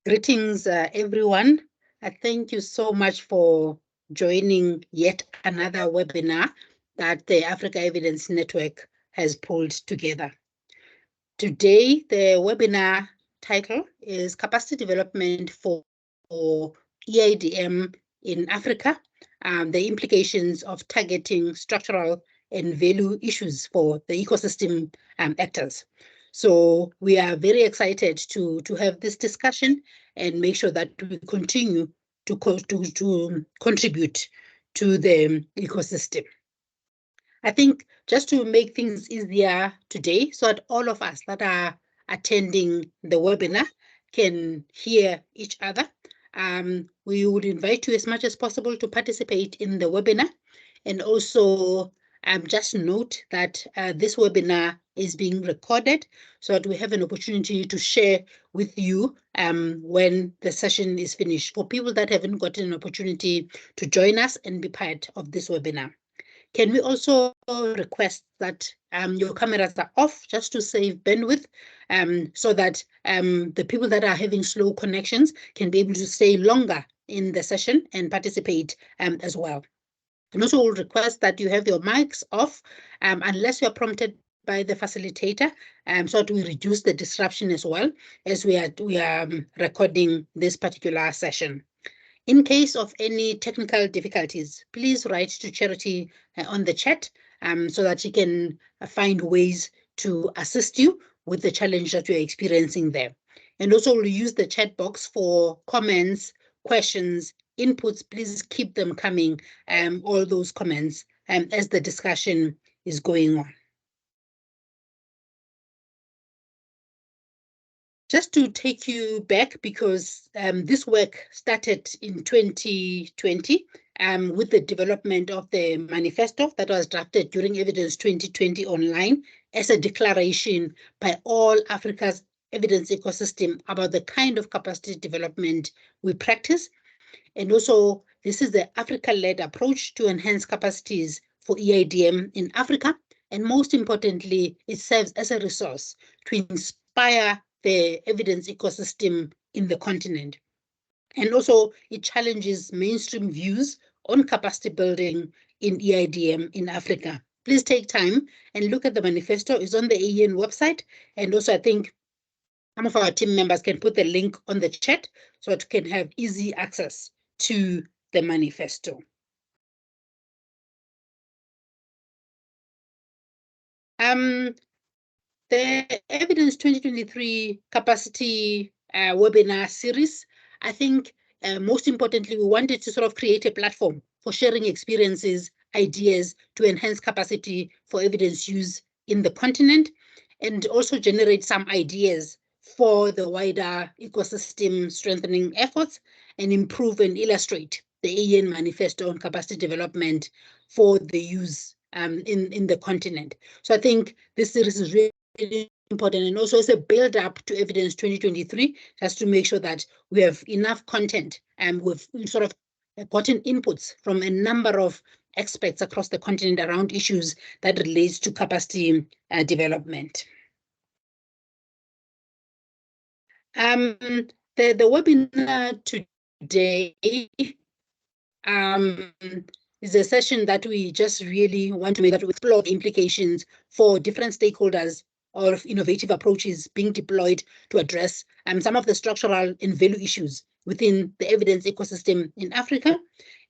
Greetings, everyone. Thank you so much for joining yet another webinar that the Africa Evidence Network has pulled together. Today, the webinar title is Capacity Development for EIDM in Africa, the implications of targeting structural and value issues for the ecosystem actors. So we are very excited to have this discussion and make sure that we continue to contribute to the ecosystem. I think just to make things easier today, so that all of us that are attending the webinar can hear each other, we would invite you as much as possible to participate in the webinar. And also just note that this webinar is being recorded so that we have an opportunity to share with you when the session is finished. For people that haven't gotten an opportunity to join us and be part of this webinar. Can we also request that your cameras are off just to save bandwidth so that the people that are having slow connections can be able to stay longer in the session and participate as well. And also we'll request that you have your mics off unless you're prompted by the facilitator so that we reduce the disruption as well as we are recording this particular session. In case of any technical difficulties, please write to Charity on the chat so that she can find ways to assist you with the challenge that you're experiencing there. And also we'll use the chat box for comments, questions, inputs. Please keep them coming, all those comments as the discussion is going on. Just to take you back, because this work started in 2020 with the development of the manifesto that was drafted during Evidence 2020 online as a declaration by all Africa's evidence ecosystem about the kind of capacity development we practice. And also, this is the Africa-led approach to enhance capacities for EIDM in Africa. And most importantly, it serves as a resource to inspire the evidence ecosystem in the continent. And also, it challenges mainstream views on capacity building in EIDM in Africa. Please take time and look at the manifesto. It's on the AEN website. And also, I think some of our team members can put the link on the chat so that you can have easy access to the manifesto. The Evidence 2023 Capacity webinar series, I think most importantly, we wanted to sort of create a platform for sharing experiences, ideas to enhance capacity for evidence use in the continent, and also generate some ideas for the wider ecosystem strengthening efforts and improve and illustrate the AEN Manifesto on capacity development for the use in the continent. So I think this series is really important, and also it's a build up to Evidence 2023 just to make sure that we have enough content and we've sort of gotten inputs from a number of experts across the continent around issues that relates to capacity development. The webinar today is a session that we just really want to make that we explore the implications for different stakeholders of innovative approaches being deployed to address some of the structural and value issues within the evidence ecosystem in Africa.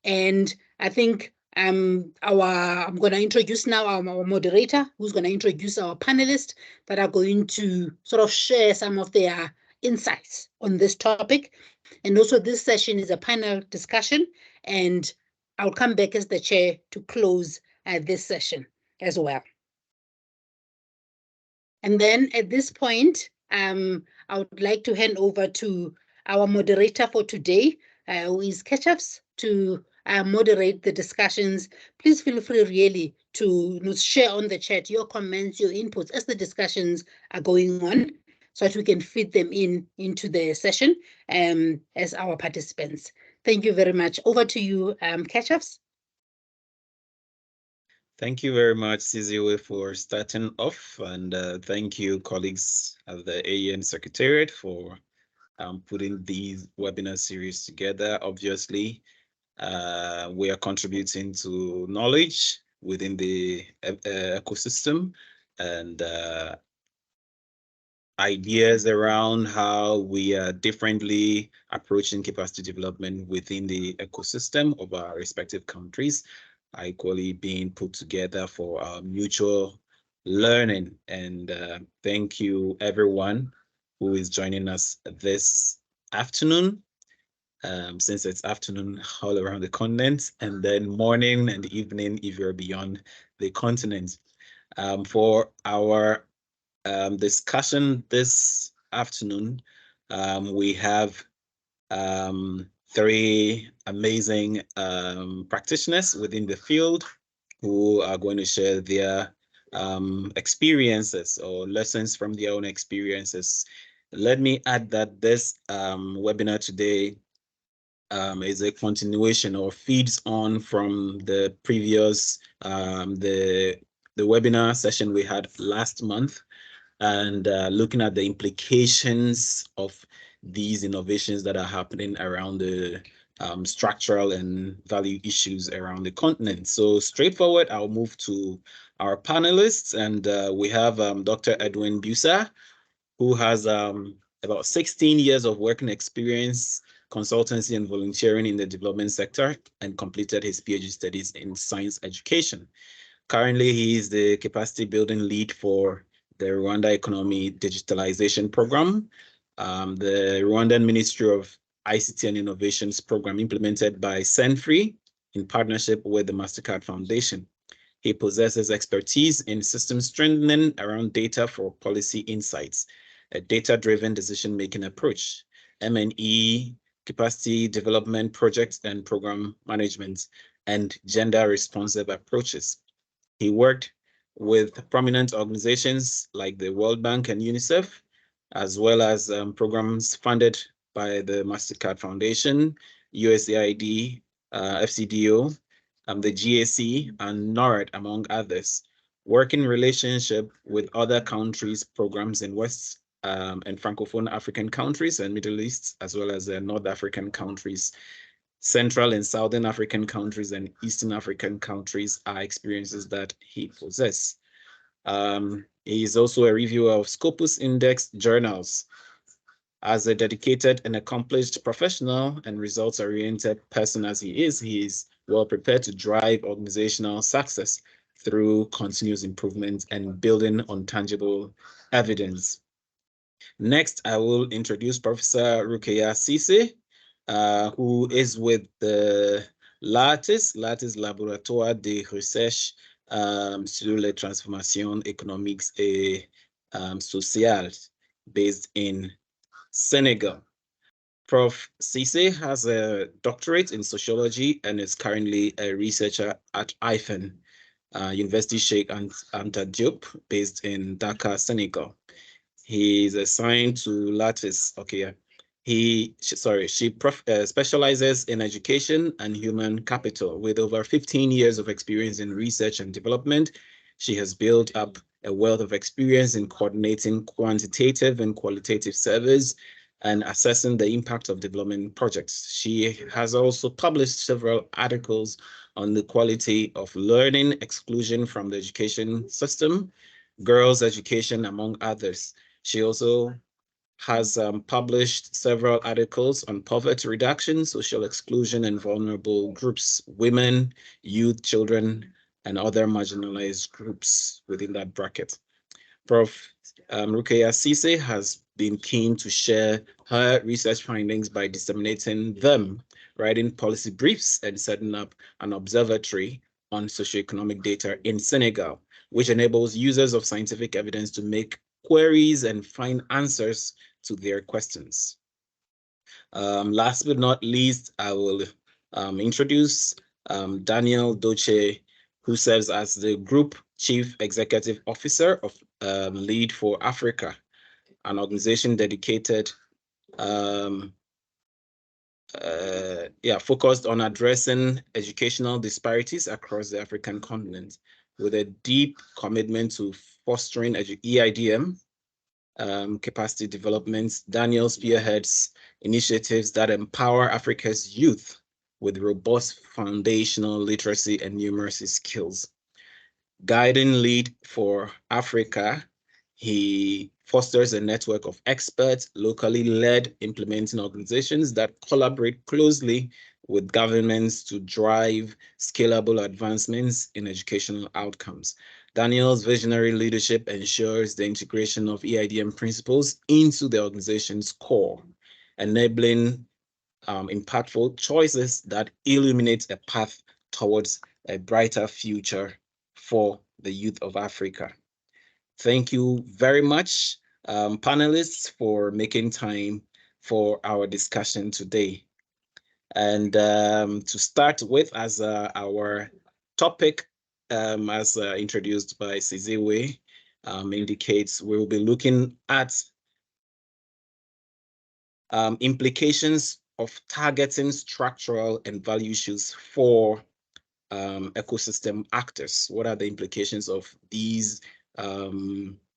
And I think I'm going to introduce now our moderator, who's going to introduce our panelists that are going to sort of share some of their insights on this topic. And also this session is a panel discussion, and I'll come back as the chair to close this session as well. And then at this point, I would like to hand over to our moderator for today, who is Kirchuffs, to moderate the discussions. Please feel free really to share on the chat your comments, your inputs as the discussions are going on, so that we can feed them into the session as our participants. Thank you very much. Over to you, Kirchuffs. Thank you very much, Cisse, for starting off, and thank you, colleagues at the AEN Secretariat, for putting these webinar series together. Obviously, we are contributing to knowledge within the ecosystem and ideas around how we are differently approaching capacity development within the ecosystem of our respective countries, are equally being put together for our mutual learning. And thank you, everyone who is joining us this afternoon. Since it's afternoon all around the continent, and then morning and evening if you're beyond the continent. For our discussion this afternoon, we have three amazing practitioners within the field who are going to share their experiences or lessons from their own experiences. Let me add that this webinar today is a continuation or feeds on from the previous the webinar session we had last month, and looking at the implications of these innovations that are happening around the structural and value issues around the continent. So straightforward, I'll move to our panelists, and we have Dr. Edwin Byusa, who has about 16 years of working experience, consultancy and volunteering in the development sector, and completed his PhD studies in science education. Currently, he is the capacity building lead for the Rwanda Economy Digitalization Program, the Rwandan Ministry of ICT and Innovations program implemented by Cenfri in partnership with the MasterCard Foundation. He possesses expertise in system strengthening around data for policy insights, a data-driven decision-making approach, M&E, capacity development projects and program management, and gender-responsive approaches. He worked with prominent organizations like the World Bank and UNICEF, as well as programs funded by the MasterCard Foundation, USAID, FCDO, the GAC, and NORAD, among others. Working relationship with other countries' programs in West and Francophone African countries and Middle East, as well as North African countries, Central and Southern African countries, and Eastern African countries are experiences that he possesses. He is also a reviewer of Scopus Index journals. As a dedicated and accomplished professional and results-oriented person as he is well prepared to drive organizational success through continuous improvement and building on tangible evidence. Next, I will introduce Professor Rokhaya Cisse, who is with the LARTES Laboratoire de Recherche sur les transformations économiques et sociales, based in Senegal. Prof. Cisse has a doctorate in sociology and is currently a researcher at IFEN, University Sheikh Anta Diop, based in Dakar, Senegal. He is assigned to LARTES. Okay, she specializes in education and human capital. With over 15 years of experience in research and development, she has built up a wealth of experience in coordinating quantitative and qualitative surveys and assessing the impact of development projects. She has also published several articles on the quality of learning, exclusion from the education system, girls' education, among others. She also has published several articles on poverty reduction, social exclusion, and vulnerable groups, women, youth, children, and other marginalized groups within that bracket. Prof. Rokhaya Cisse has been keen to share her research findings by disseminating them, writing policy briefs, and setting up an observatory on socioeconomic data in Senegal, which enables users of scientific evidence to make queries and find answers to their questions. Last but not least, I will introduce Daniel Dotse, who serves as the Group Chief Executive Officer of Lead for Africa, an organization dedicated, focused on addressing educational disparities across the African continent, with a deep commitment to fostering EIDM, capacity development. Daniel spearheads initiatives that empower Africa's youth with robust foundational literacy and numeracy skills. Guiding lead for Africa, he fosters a network of experts, locally led implementing organizations that collaborate closely with governments to drive scalable advancements in educational outcomes. Daniel's visionary leadership ensures the integration of EIDM principles into the organization's core, enabling impactful choices that illuminate a path towards a brighter future for the youth of Africa. Thank you very much, panelists, for making time for our discussion today. And to start with, as our topic, as introduced by Cisse, indicates, we'll be looking at implications of targeting structural and value issues for ecosystem actors. What are the implications of these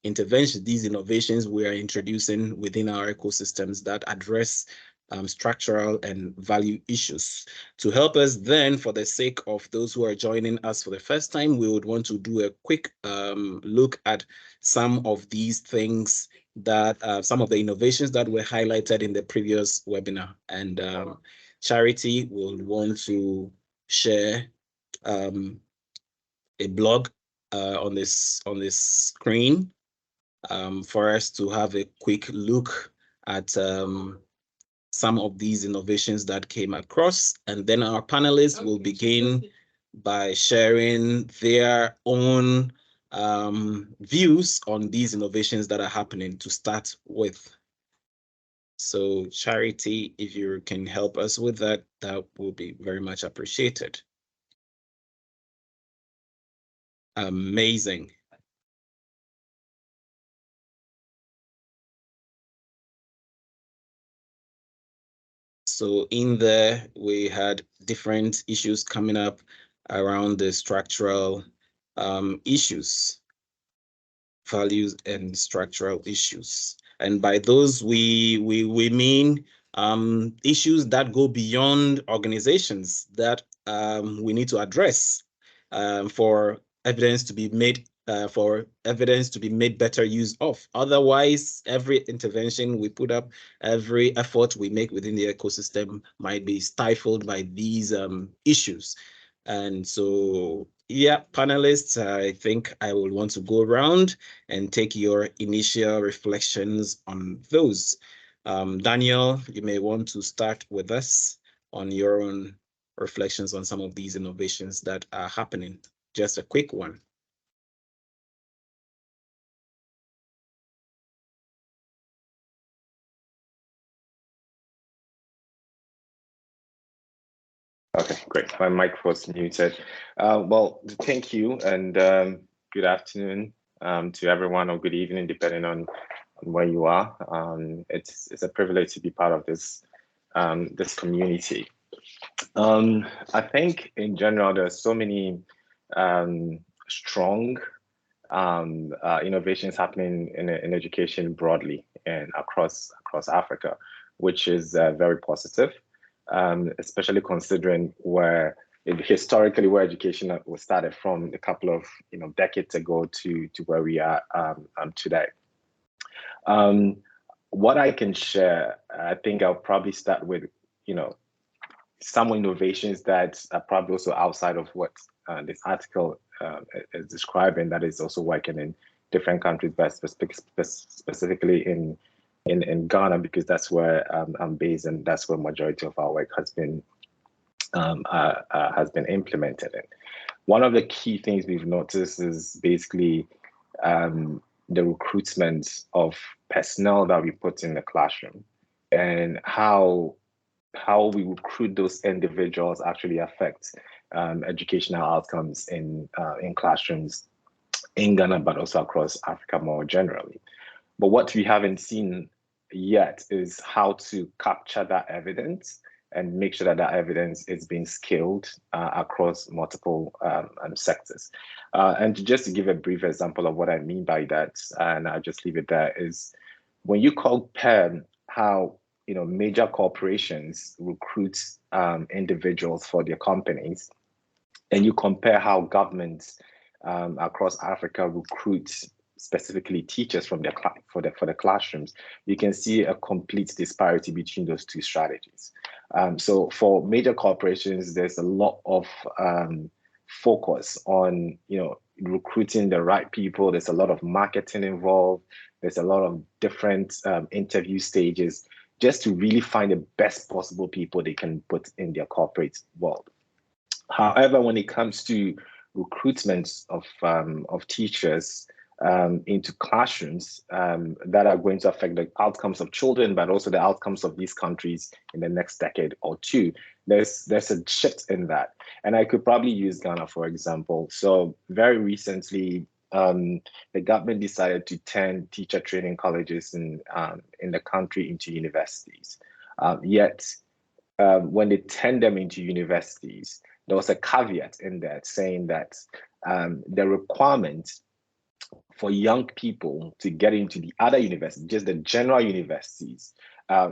interventions, these innovations we are introducing within our ecosystems that address structural and value issues? To help us then, for the sake of those who are joining us for the first time, we would want to do a quick look at some of these things that some of the innovations that were highlighted in the previous webinar. And Charity will want to share a blog on this screen for us to have a quick look at some of these innovations that came across, and then our panelists will begin by sharing their own views on these innovations that are happening to start with. So Charity, if you can help us with that, that will be very much appreciated. Amazing. So in there, we had different issues coming up around the structural issues, values and structural issues. And by those, we mean issues that go beyond organizations that we need to address for evidence to be made better use of. Otherwise, every intervention we put up, every effort we make within the ecosystem might be stifled by these issues. And so, yeah, panelists, I think I will want to go around and take your initial reflections on those. Daniel, you may want to start with us on your own reflections on some of these innovations that are happening. Just a quick one. Okay, great. My mic was muted. Well, thank you, and good afternoon to everyone, or good evening, depending on where you are. It's a privilege to be part of this this community. I think in general, there are so many strong innovations happening in education broadly and across Africa, which is very positive. Especially considering where historically where education was started from a couple of decades ago to where we are today. What I can share, I think I'll probably start with some innovations that are probably also outside of what this article is describing, that is also working in different countries, but specifically in Ghana, because that's where I'm based, and that's where majority of our work has been implemented in. One of the key things we've noticed is basically the recruitment of personnel that we put in the classroom, and how we recruit those individuals actually affects educational outcomes in classrooms in Ghana, but also across Africa more generally. But what we haven't seen yet is how to capture that evidence and make sure that that evidence is being scaled across multiple sectors. And just to give a brief example of what I mean by that, and I'll just leave it there, is when you compare how major corporations recruit individuals for their companies, and you compare how governments across Africa recruit specifically teachers from for the classrooms, you can see a complete disparity between those two strategies. So for major corporations, there's a lot of focus on recruiting the right people. There's a lot of marketing involved. There's a lot of different interview stages just to really find the best possible people they can put in their corporate world. However, when it comes to recruitment of teachers into classrooms that are going to affect the outcomes of children, but also the outcomes of these countries in the next decade or two, there's a shift in that. And I could probably use Ghana, for example. So very recently, the government decided to turn teacher training colleges in the country into universities. Yet, when they turned them into universities, there was a caveat in that saying that the requirement for young people to get into the other universities, just the general universities,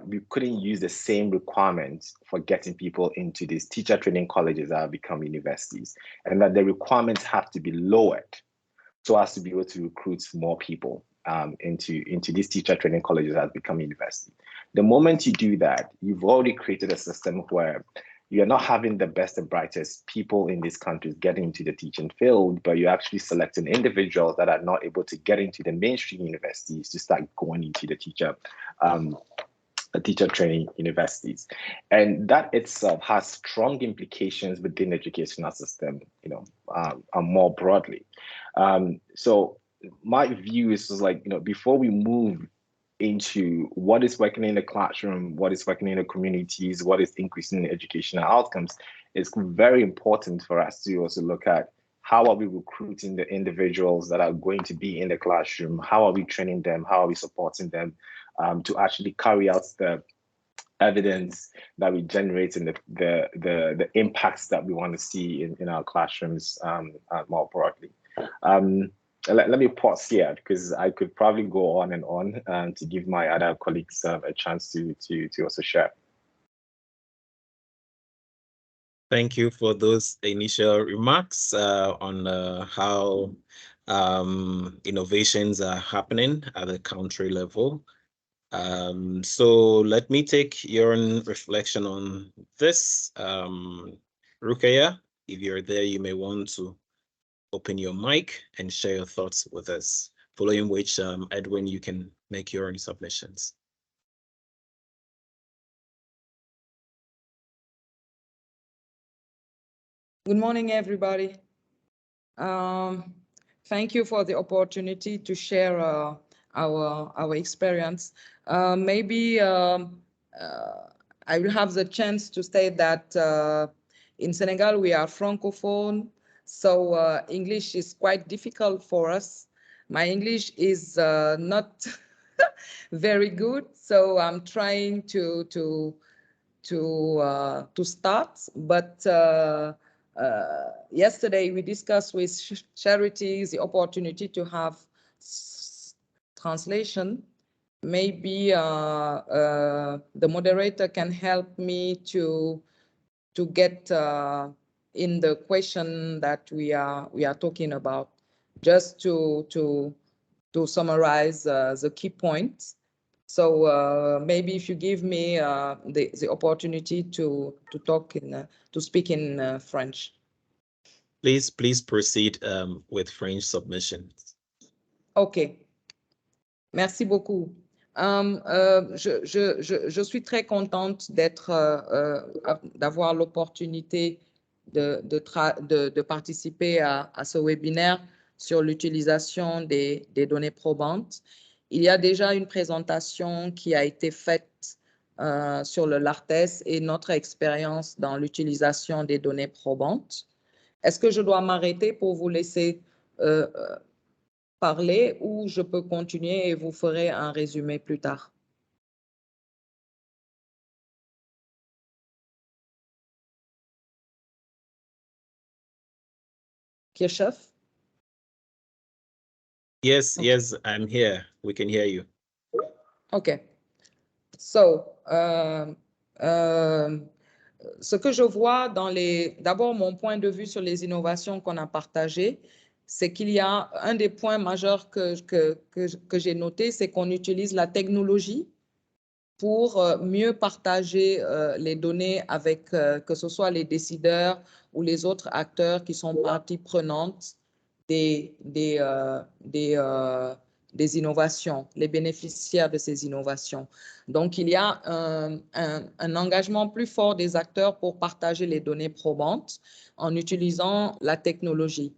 we couldn't use the same requirements for getting people into these teacher training colleges that have become universities, and that the requirements have to be lowered so as to be able to recruit more people into these teacher training colleges that have become university. The moment you do that, you've already created a system where you're not having the best and brightest people in these countries getting into the teaching field, but you're actually selecting individuals that are not able to get into the mainstream universities to start going into the teacher training universities. And that itself has strong implications within the educational system, more broadly. So my view is like, before we move into what is working in the classroom, what is working in the communities, what is increasing the educational outcomes, it's very important for us to also look at how are we recruiting the individuals that are going to be in the classroom, how are we training them, how are we supporting them to actually carry out the evidence that we generate in the impacts that we want to see in our classrooms more broadly. Let me pause here because I could probably go on and on to give my other colleagues a chance to also share. Thank you for those initial remarks on how innovations are happening at the country level. So let me take your reflection on this. Rokhaya, if you're there, you may want to open your mic and share your thoughts with us, following which, Edwin, you can make your own submissions. Good morning, everybody. Thank you for the opportunity to share our experience. Maybe I will have the chance to say that in Senegal, we are Francophone, so English is quite difficult for us. My English is not very good, so I'm trying to start, but yesterday we discussed with charities the opportunity to have translation. Maybe the moderator can help me to get in the question that we are talking about, just to summarize the key points. So maybe if you give me the opportunity to talk to speak in French. Please proceed with French submissions. OK. Merci beaucoup. Je suis très contente d'avoir l'opportunité de participer à ce webinaire sur l'utilisation des données probantes. Il y a déjà une présentation qui a été faite sur le LARTES et notre expérience dans l'utilisation des données probantes. Est-ce que je dois m'arrêter pour vous laisser parler ou je peux continuer et vous ferez un résumé plus tard? Kirchuffs? Yes, okay. Yes, I'm here. We can hear you. OK. So, ce que je vois dans d'abord, mon point de vue sur les innovations qu'on a partagées, c'est qu'il y a un des points majeurs que j'ai noté, c'est qu'on utilise la technologie pour mieux partager les données avec que ce soit les décideurs ou les autres acteurs qui sont partie prenante des innovations, les bénéficiaires de ces innovations. Donc, il y a un engagement plus fort des acteurs pour partager les données probantes en utilisant la technologie.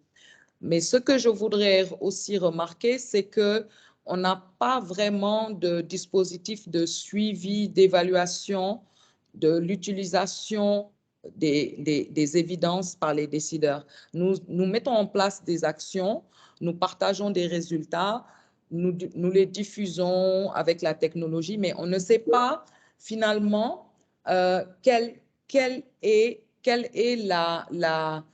Mais ce que je voudrais aussi remarquer, c'est qu'on n'a pas vraiment de dispositif de suivi, d'évaluation de l'utilisation des évidences par les décideurs. Nous mettons en place des actions, nous partageons des résultats, nous les diffusons avec la technologie, mais on ne sait pas finalement quelle est la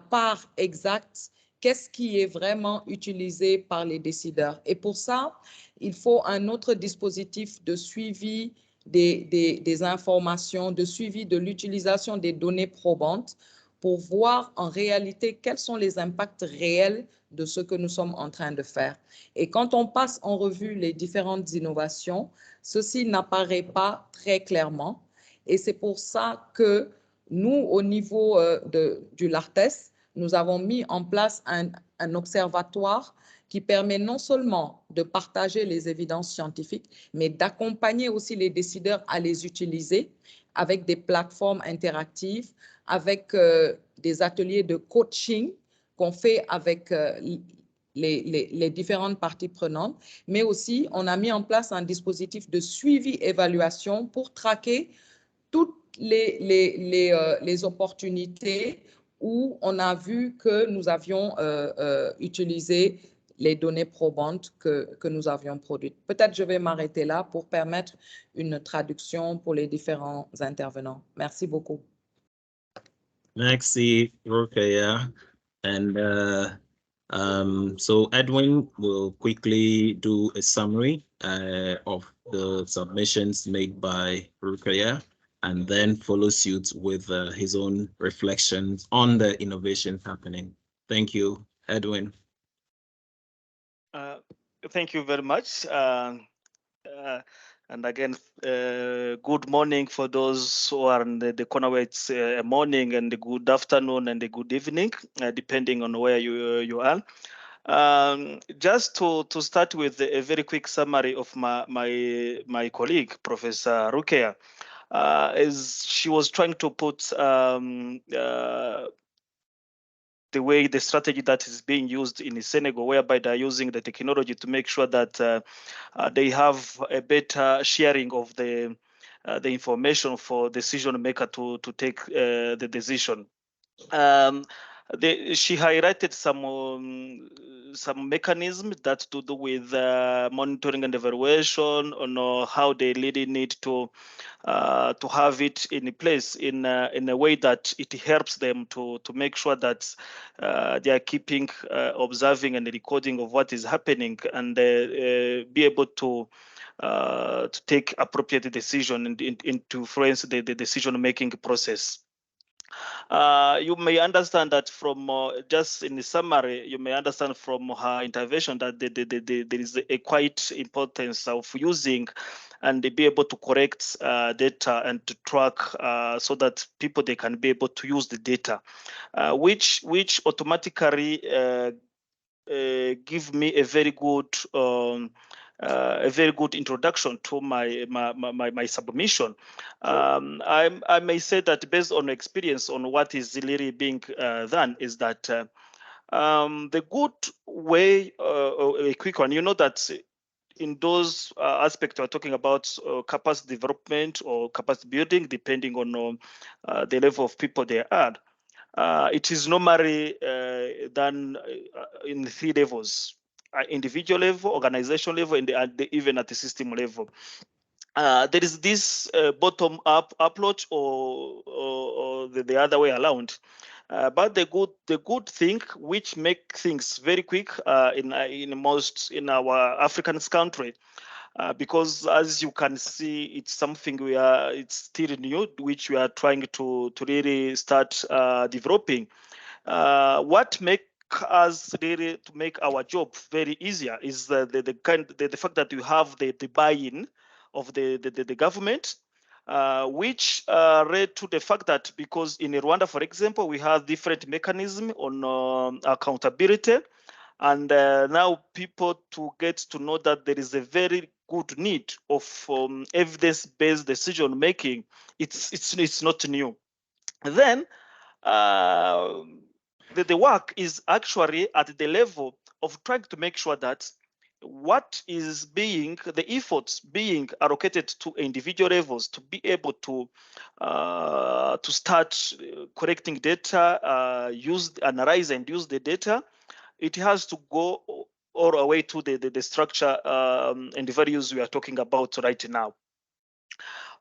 part exacte, qu'est-ce qui est vraiment utilisé par les décideurs. Et pour ça, il faut un autre dispositif de suivi des informations, de suivi de l'utilisation des données probantes pour voir en réalité quels sont les impacts réels de ce que nous sommes en train de faire. Et quand on passe en revue les différentes innovations, ceci n'apparaît pas très clairement. Et c'est pour ça que nous, au niveau du LARTES, nous avons mis en place un observatoire qui permet non seulement de partager les évidences scientifiques, mais d'accompagner aussi les décideurs à les utiliser avec des plateformes interactives, avec des ateliers de coaching qu'on fait avec les différentes parties prenantes, mais aussi on a mis en place un dispositif de suivi-évaluation pour traquer toutes les opportunités où on a vu que nous avions utilisé les données probantes que nous avions produites. Peut-être je vais m'arrêter là pour permettre une traduction pour les différents intervenants. Merci beaucoup. Merci, Rokhaya. And so Edwin will quickly do a summary of the submissions made by Rokhaya, and then follow suit with his own reflections on the innovations happening. Thank you, Edwin. Thank you very much. And again, good morning for those who are in the corner where it's morning, and the good afternoon and the good evening, depending on where you are. Just to start with a very quick summary of my colleague, Professor Rokhaya, as she was trying to put the way the strategy that is being used in Senegal, whereby they're using the technology to make sure that they have a better sharing of the information for decision maker to take the decision. She highlighted some mechanisms that to do with monitoring and evaluation on how they really need to have it in place in a way that it helps them to make sure that they are keeping observing and recording of what is happening, and be able to take appropriate decision and to influence the decision making process. You may understand that from just in the summary, you may understand from her intervention that there is a quite importance of using and be able to correct data and to track so that people they can be able to use the data, which automatically give me a very good introduction to my submission. I may say that based on experience on what is really being done is that the good way, a quick one, you know that in those aspects we're talking about capacity development or capacity building, depending on the level of people they are. It is normally done in 3 levels: individual level, organization level, and even at the system level. There is this bottom-up approach, or the other way around. But the good thing, which make things very quick in our African country, because as you can see, it's something it's still new, which we are trying to really start developing. What make us really to make our job very easier is the fact that you have the buy-in of the government, which led to the fact that because in Rwanda, for example, we have different mechanisms on accountability, and now people to get to know that there is a very good need of evidence-based decision making. It's not new. Then the work is actually at the level of trying to make sure that what is being, the efforts being allocated to individual levels to be able to start collecting data, analyze and use the data, it has to go all the way to the structure and the values we are talking about right now.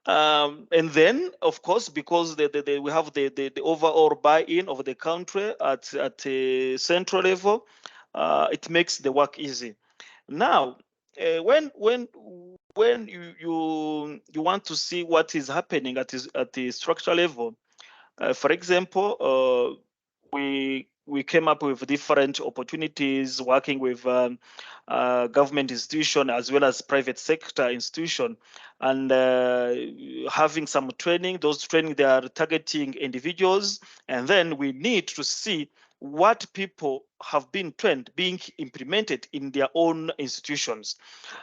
And then, of course, because we have the overall buy-in of the country at a central level, it makes the work easy. Now, when you want to see what is happening at the structural level, for example, we came up with different opportunities working with government institution as well as private sector institution, and having some training. Those training, they are targeting individuals, and then we need to see what people have been trained being implemented in their own institutions.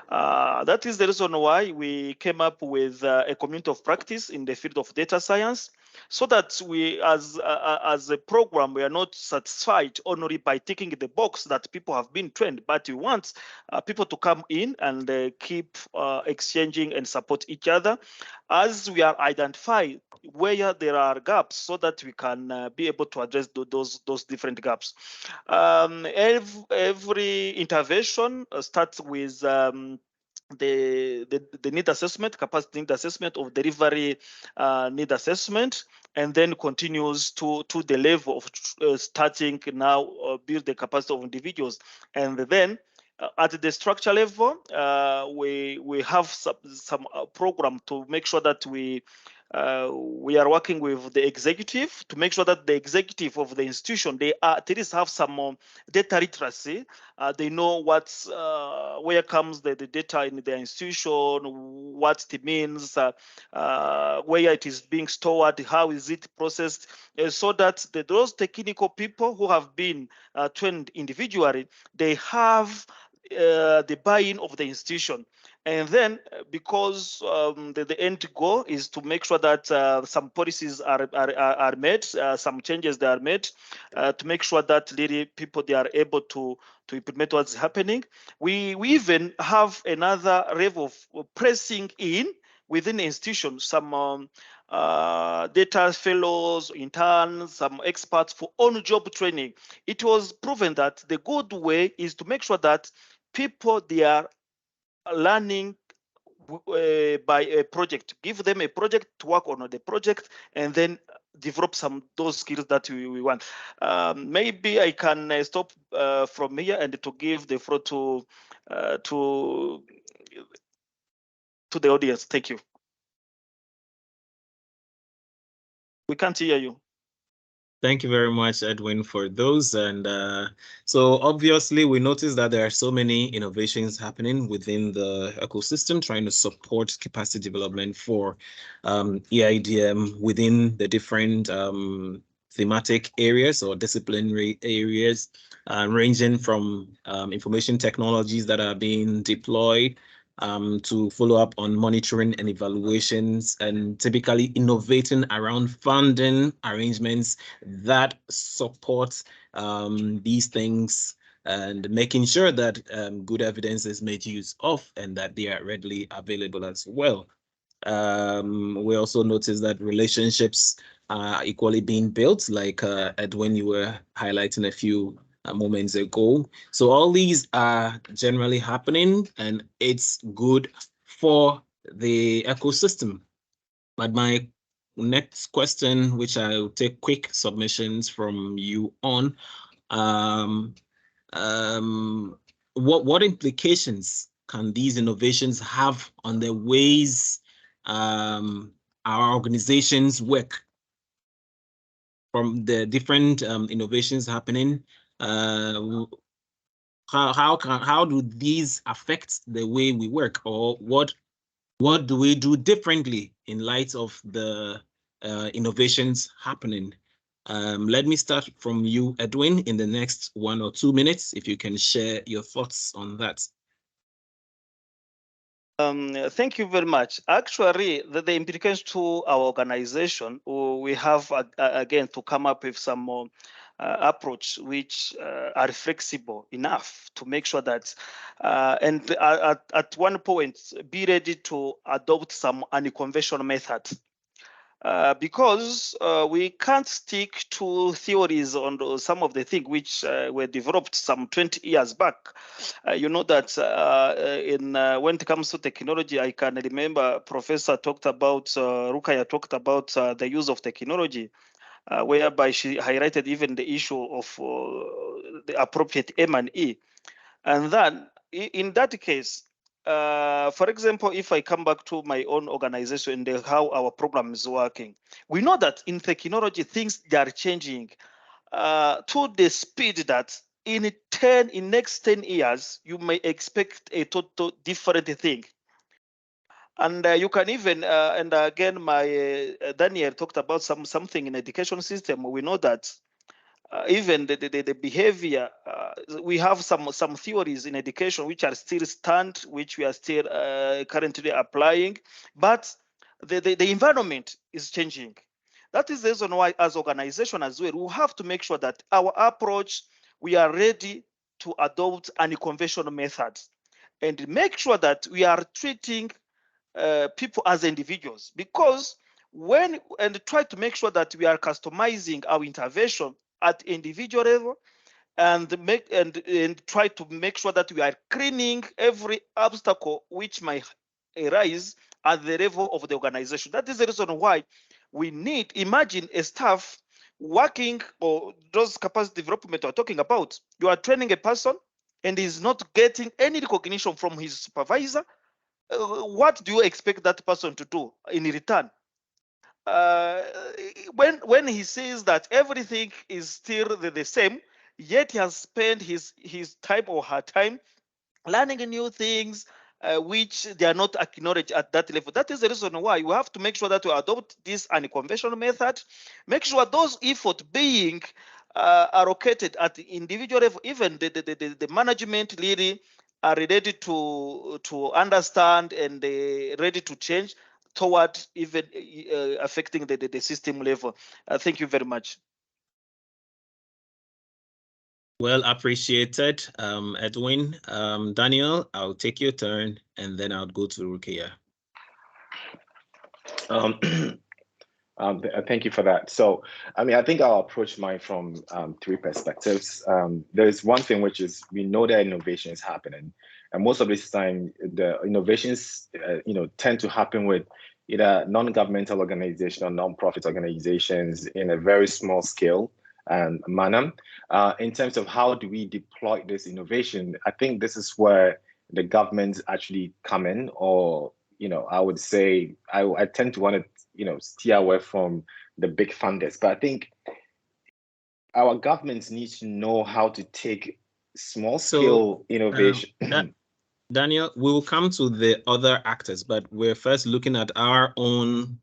That is the reason why we came up with a community of practice in the field of data science, so that we, as a program, we are not satisfied only by ticking the box that people have been trained, but we want people to come in and keep exchanging and support each other as we are identifying where there are gaps, so that we can be able to address those different gaps. Every intervention starts with the need assessment, capacity need assessment of delivery need assessment, and then continues to the level of starting now build the capacity of individuals, and then at the structure level, we have some program to make sure that we are working with the executive to make sure that the executive of the institution, they at least have some data literacy. They know what's where comes the data in the institution, what it means, where it is being stored, how is it processed, so that those technical people who have been trained individually, they have the buy-in of the institution. And then, because the end goal is to make sure that some policies are made, some changes that are made, to make sure that really people, they are able to implement what's happening. We even have another level of pressing in within the institution, some data fellows, interns, some experts for on-job training. It was proven that the good way is to make sure that people, they are learning by a project. Give them a project to work on the project, and then develop those skills that we want. Maybe I can stop from here and to give the floor to the audience. Thank you. We can't hear you. Thank you very much, Edwin, for those. And so obviously we noticed that there are so many innovations happening within the ecosystem, trying to support capacity development for EIDM within the different thematic areas or disciplinary areas, ranging from information technologies that are being deployed to follow up on monitoring and evaluations, and typically innovating around funding arrangements that support these things, and making sure that good evidence is made use of and that they are readily available as well. We also noticed that relationships are equally being built, like Edwin, you were highlighting a few moments ago. So all these are generally happening, and it's good for the ecosystem. But my next question, which I'll take quick submissions from you on, what implications can these innovations have on the ways our organizations work? From the different innovations happening, how do these affect the way we work, or what do we do differently in light of the innovations happening? Let me start from you, Edwin, in the next 1 or 2 minutes, if you can share your thoughts on that. Thank you very much. Actually, the implications to our organization, we have again to come up with some more approach which are flexible enough to make sure that, and at one point, be ready to adopt some unconventional methods. Because we can't stick to theories on some of the things which were developed some 20 years back. You know that when it comes to technology, I can remember Professor talked about, Rokhaya talked about the use of technology, whereby she highlighted even the issue of the appropriate M&E. And then in that case, for example, if I come back to my own organization and how our program is working, we know that in technology, things are changing to the speed that in next 10 years, you may expect a total different thing. And you can even, and again, my Daniel talked about something in education system. We know that even the behavior, we have some theories in education which are still stand, which we are still currently applying, but the environment is changing. That is the reason why, as organization as well, we have to make sure that our approach, we are ready to adopt unconventional methods and make sure that we are treating people as individuals, because and try to make sure that we are customizing our intervention at individual level, and try to make sure that we are cleaning every obstacle which might arise at the level of the organization. That is the reason why we need, imagine a staff working, or those capacity development we're talking about. You are training a person and he's not getting any recognition from his supervisor. What do you expect that person to do in return? When he says that everything is still the same, yet he has spent his time or her time learning new things, which they are not acknowledged at that level. That is the reason why we have to make sure that we adopt this unconventional method, make sure those efforts being allocated at the individual level, even the management really are ready to understand and ready to change toward even affecting the system level. Thank you very much. Well appreciated, Edwin. Daniel, I'll take your turn and then I'll go to Rokhaya. Thank you for that. So, I mean, I think I'll approach mine from 3 perspectives. There's one thing, which is we know that innovation is happening, and most of this time, the innovations, tend to happen with either non-governmental organizations or non-profit organizations in a very small scale manner. In terms of how do we deploy this innovation, I think this is where the governments actually come in, or I would say I tend to want to steer away from the big funders. But I think our governments need to know how to take small scale innovation. Daniel, we'll come to the other actors, but we're first looking at our own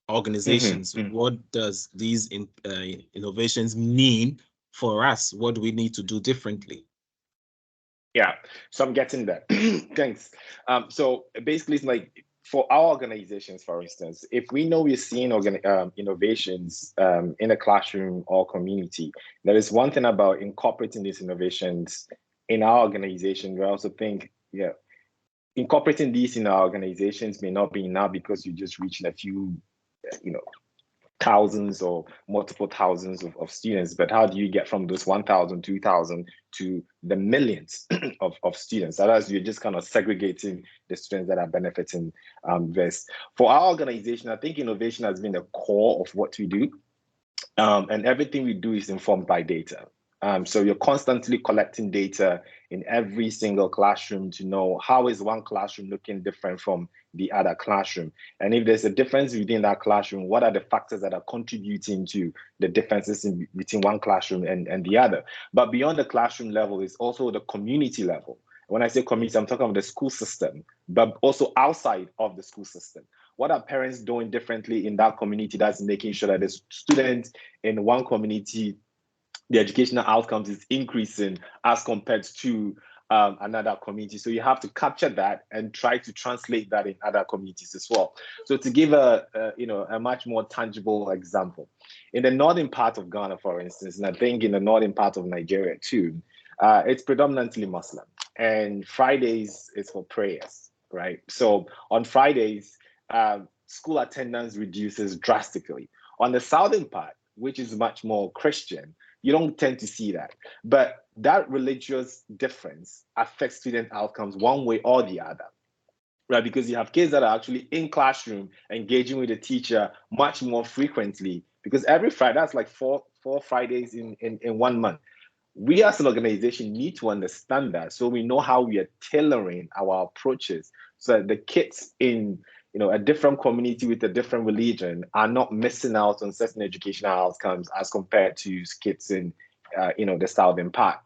organizations. What does these innovations mean for us? What do we need to do differently? Yeah, so I'm getting that. Thanks. So basically, it's like, for our organizations, for instance, if we know we're seeing innovations in a classroom or community, there is one thing about incorporating these innovations in our organization. We also think, incorporating these in our organizations may not be enough because you're just reaching a few, thousands or multiple thousands of students. But how do you get from those 1,000, 2,000 to the millions of students? Otherwise, you're just kind of segregating the students that are benefiting this. For our organization, I think innovation has been the core of what we do. And everything we do is informed by data. So you're constantly collecting data in every single classroom to know how is one classroom looking different from the other classroom. And if there's a difference within that classroom, what are the factors that are contributing to the differences between one classroom and the other? But beyond the classroom level is also the community level. When I say community, I'm talking about the school system, but also outside of the school system. What are parents doing differently in that community that's making sure that the students in one community, the educational outcomes is increasing as compared to another community? So you have to capture that and try to translate that in other communities as well. So to give a much more tangible example, in the northern part of Ghana, for instance, and I think in the northern part of Nigeria too, it's predominantly Muslim, and Fridays is for prayers, right? So on Fridays, school attendance reduces drastically. On the southern part, which is much more Christian, you don't tend to see that. But that religious difference affects student outcomes one way or the other, right? Because you have kids that are actually in classroom engaging with the teacher much more frequently, because every Friday, that's like four Fridays in 1 month. We as an organization need to understand that, so we know how we are tailoring our approaches so that the kids in a different community with a different religion are not missing out on certain educational outcomes as compared to kids in the southern part.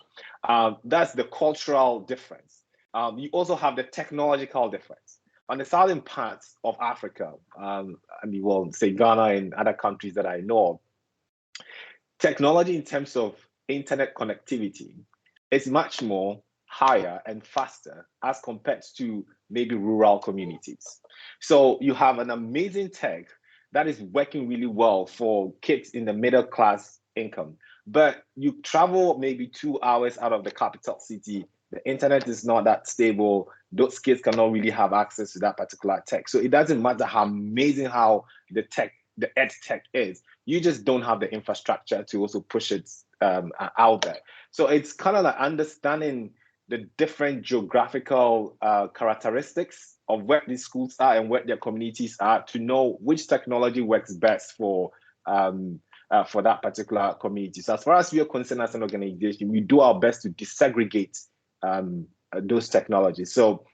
That's the cultural difference. You also have the technological difference. On the southern parts of Africa, say Ghana and other countries that I know of, technology in terms of internet connectivity is much more higher and faster as compared to maybe rural communities. So you have an amazing tech that is working really well for kids in the middle class income, but you travel maybe 2 hours out of the capital city, the internet is not that stable, those kids cannot really have access to that particular tech. So it doesn't matter how amazing how the ed tech is, you just don't have the infrastructure to also push it out there. So it's kind of like understanding the different geographical characteristics of where these schools are and where their communities are to know which technology works best for that particular community. So as far as we are concerned as an organization, we do our best to disaggregate those technologies. So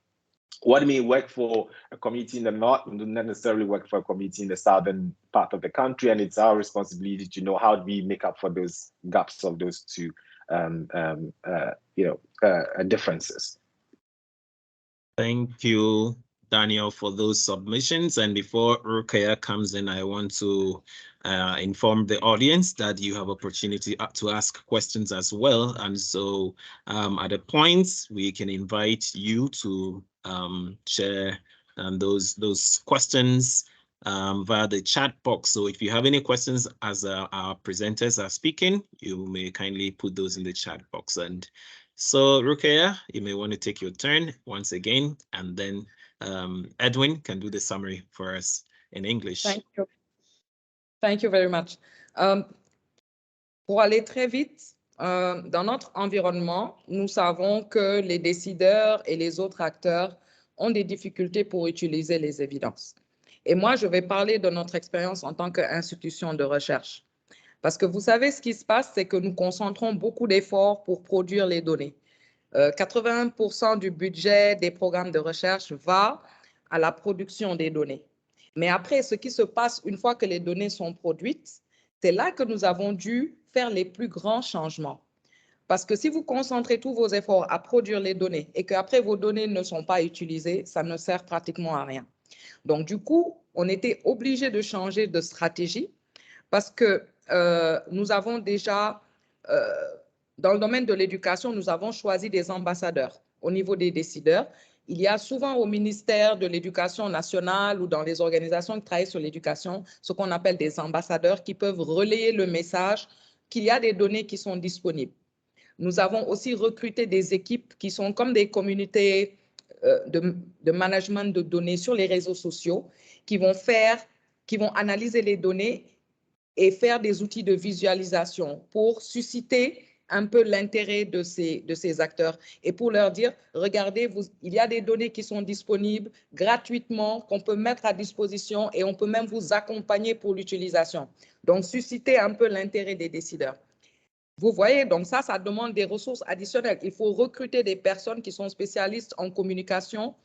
what may work for a community in the north will not necessarily work for a community in the southern part of the country, and it's our responsibility to know how do we make up for those gaps of those two differences. Thank you, Daniel, for those submissions. And before Rokhaya comes in, I want to inform the audience that you have opportunity to ask questions as well. And so at the points, we can invite you to share those questions via the chat box. So if you have any questions as our presenters are speaking, you may kindly put those in the chat box. And so Rokhaya, you may want to take your turn once again, and then Edwin can do the summary for us in English. Thank you. Thank you very much. Pour aller très vite, dans notre environnement, nous savons que les décideurs et les autres acteurs ont des difficultés pour utiliser les évidences. Et moi, je vais parler de notre expérience en tant qu'institution de recherche. Parce que vous savez, ce qui se passe, c'est que nous concentrons beaucoup d'efforts pour produire les données. 81% du budget des programmes de recherche va à la production des données. Mais après, ce qui se passe une fois que les données sont produites, c'est là que nous avons dû faire les plus grands changements. Parce que si vous concentrez tous vos efforts à produire les données et qu'après vos données ne sont pas utilisées, ça ne sert pratiquement à rien. Donc du coup, on était obligé de changer de stratégie parce que nous avons déjà, dans le domaine de l'éducation, nous avons choisi des ambassadeurs au niveau des décideurs. Il y a souvent au ministère de l'Éducation nationale ou dans les organisations qui travaillent sur l'éducation, ce qu'on appelle des ambassadeurs qui peuvent relayer le message qu'il y a des données qui sont disponibles. Nous avons aussi recruté des équipes qui sont comme des communautés de management de données sur les réseaux sociaux qui vont analyser les données et faire des outils de visualisation pour susciter un peu l'intérêt de ces acteurs et pour leur dire, regardez, il y a des données qui sont disponibles gratuitement, qu'on peut mettre à disposition et on peut même vous accompagner pour l'utilisation. Donc, susciter un peu l'intérêt des décideurs. Vous voyez, donc ça demande des ressources additionnelles. Il faut recruter des personnes qui sont spécialistes en communication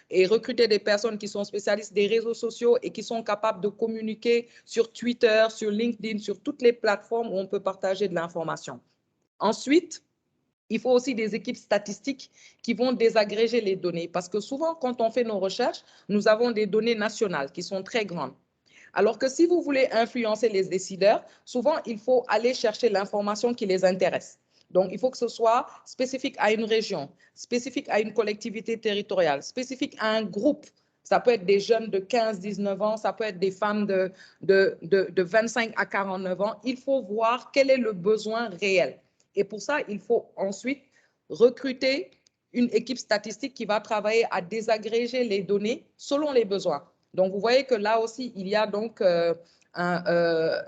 et recruter des personnes qui sont spécialistes des réseaux sociaux et qui sont capables de communiquer sur Twitter, sur LinkedIn, sur toutes les plateformes où on peut partager de l'information. Ensuite, il faut aussi des équipes statistiques qui vont désagréger les données parce que souvent, quand on fait nos recherches, nous avons des données nationales qui sont très grandes. Alors que si vous voulez influencer les décideurs, souvent, il faut aller chercher l'information qui les intéresse. Donc, il faut que ce soit spécifique à une région, spécifique à une collectivité territoriale, spécifique à un groupe. Ça peut être des jeunes de 15-19 ans, ça peut être des femmes de 25 à 49 ans. Il faut voir quel est le besoin réel. Et pour ça, il faut ensuite recruter une équipe statistique qui va travailler à désagréger les données selon les besoins. Donc, vous voyez que là aussi, il y a donc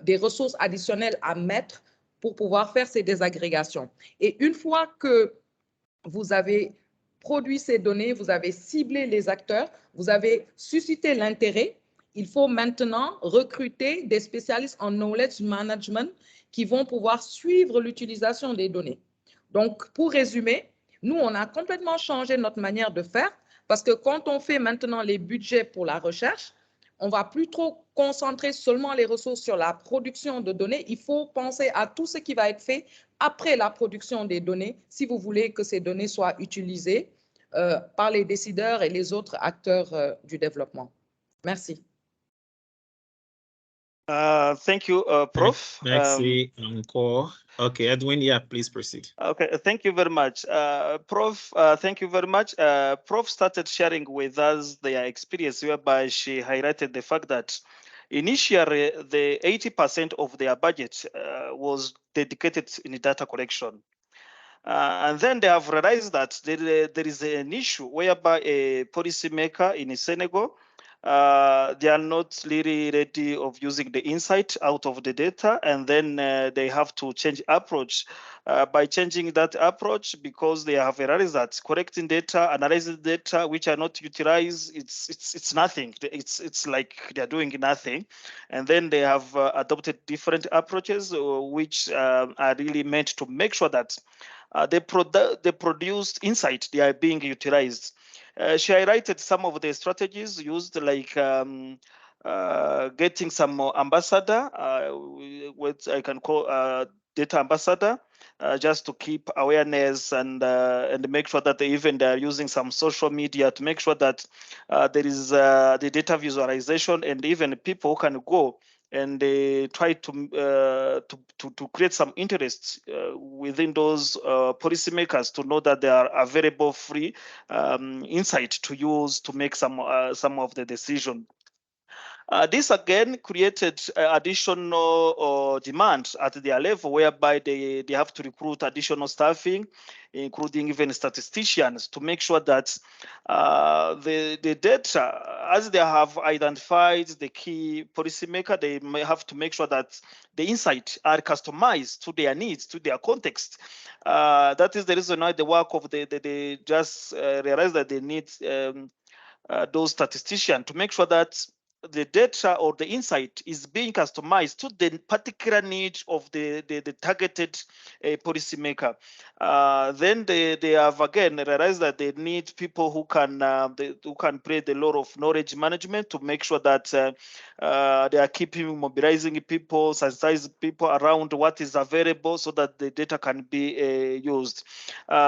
des ressources additionnelles à mettre pour pouvoir faire ces désagrégations. Et une fois que vous avez produit ces données, vous avez ciblé les acteurs, vous avez suscité l'intérêt, il faut maintenant recruter des spécialistes en knowledge management qui vont pouvoir suivre l'utilisation des données. Donc, pour résumer, nous, on a complètement changé notre manière de faire parce que quand on fait maintenant les budgets pour la recherche, on ne va plus trop concentrer seulement les ressources sur la production de données. Il faut penser à tout ce qui va être fait après la production des données si vous voulez que ces données soient utilisées par les décideurs et les autres acteurs du développement. Merci. Thank you, Prof. Merci encore. Okay, Edwin, yeah, please proceed. Okay, thank you very much. Prof, thank you very much. Prof started sharing with us their experience whereby she highlighted the fact that initially the 80% of their budget was dedicated in data collection. And then they have realized that there is an issue whereby a policymaker in Senegal, they are not really ready of using the insight out of the data, and then they have to change approach. By changing that approach, because they have realized that collecting data, analyzing data which are not utilized, it's nothing. It's like they're doing nothing, and then they have adopted different approaches which are really meant to make sure that the produced insight they are being utilized. She highlighted some of the strategies used, like getting some ambassador, what I can call data ambassador, just to keep awareness and make sure that they are using some social media to make sure that there is the data visualization, and even people who can go and they try to create some interest within those policymakers to know that they are available free insight to use to make some of the decision. This again created additional demand at their level, whereby they have to recruit additional staffing, including even statisticians, to make sure that the data, as they have identified the key policymaker, they may have to make sure that the insights are customized to their needs, to their context. That is the reason why the work of they just realized that they need those statisticians to make sure that the data or the insight is being customized to the particular need of the targeted policymaker. Then they have again realized that they need people who can play the role of knowledge management to make sure that they are keeping mobilizing people, sensitizing people around what is available so that the data can be used.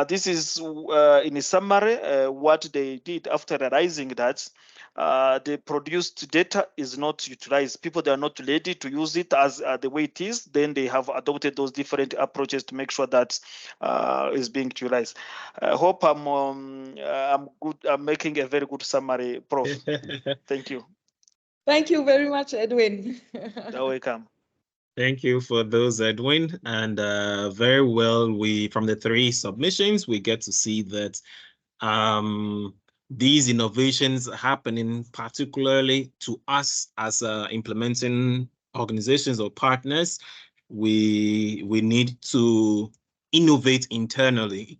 This is in a summary what they did after realizing that the produced data is not utilized. People, they are not ready to use it as the way it is. Then they have adopted those different approaches to make sure that is being utilized. I hope I'm good. I'm making a very good summary, Prof. Thank you. Thank you very much, Edwin. You're welcome. Thank you for those, Edwin. And very well, from the 3 submissions, we get to see that these innovations happening particularly to us as implementing organizations or partners. We need to innovate internally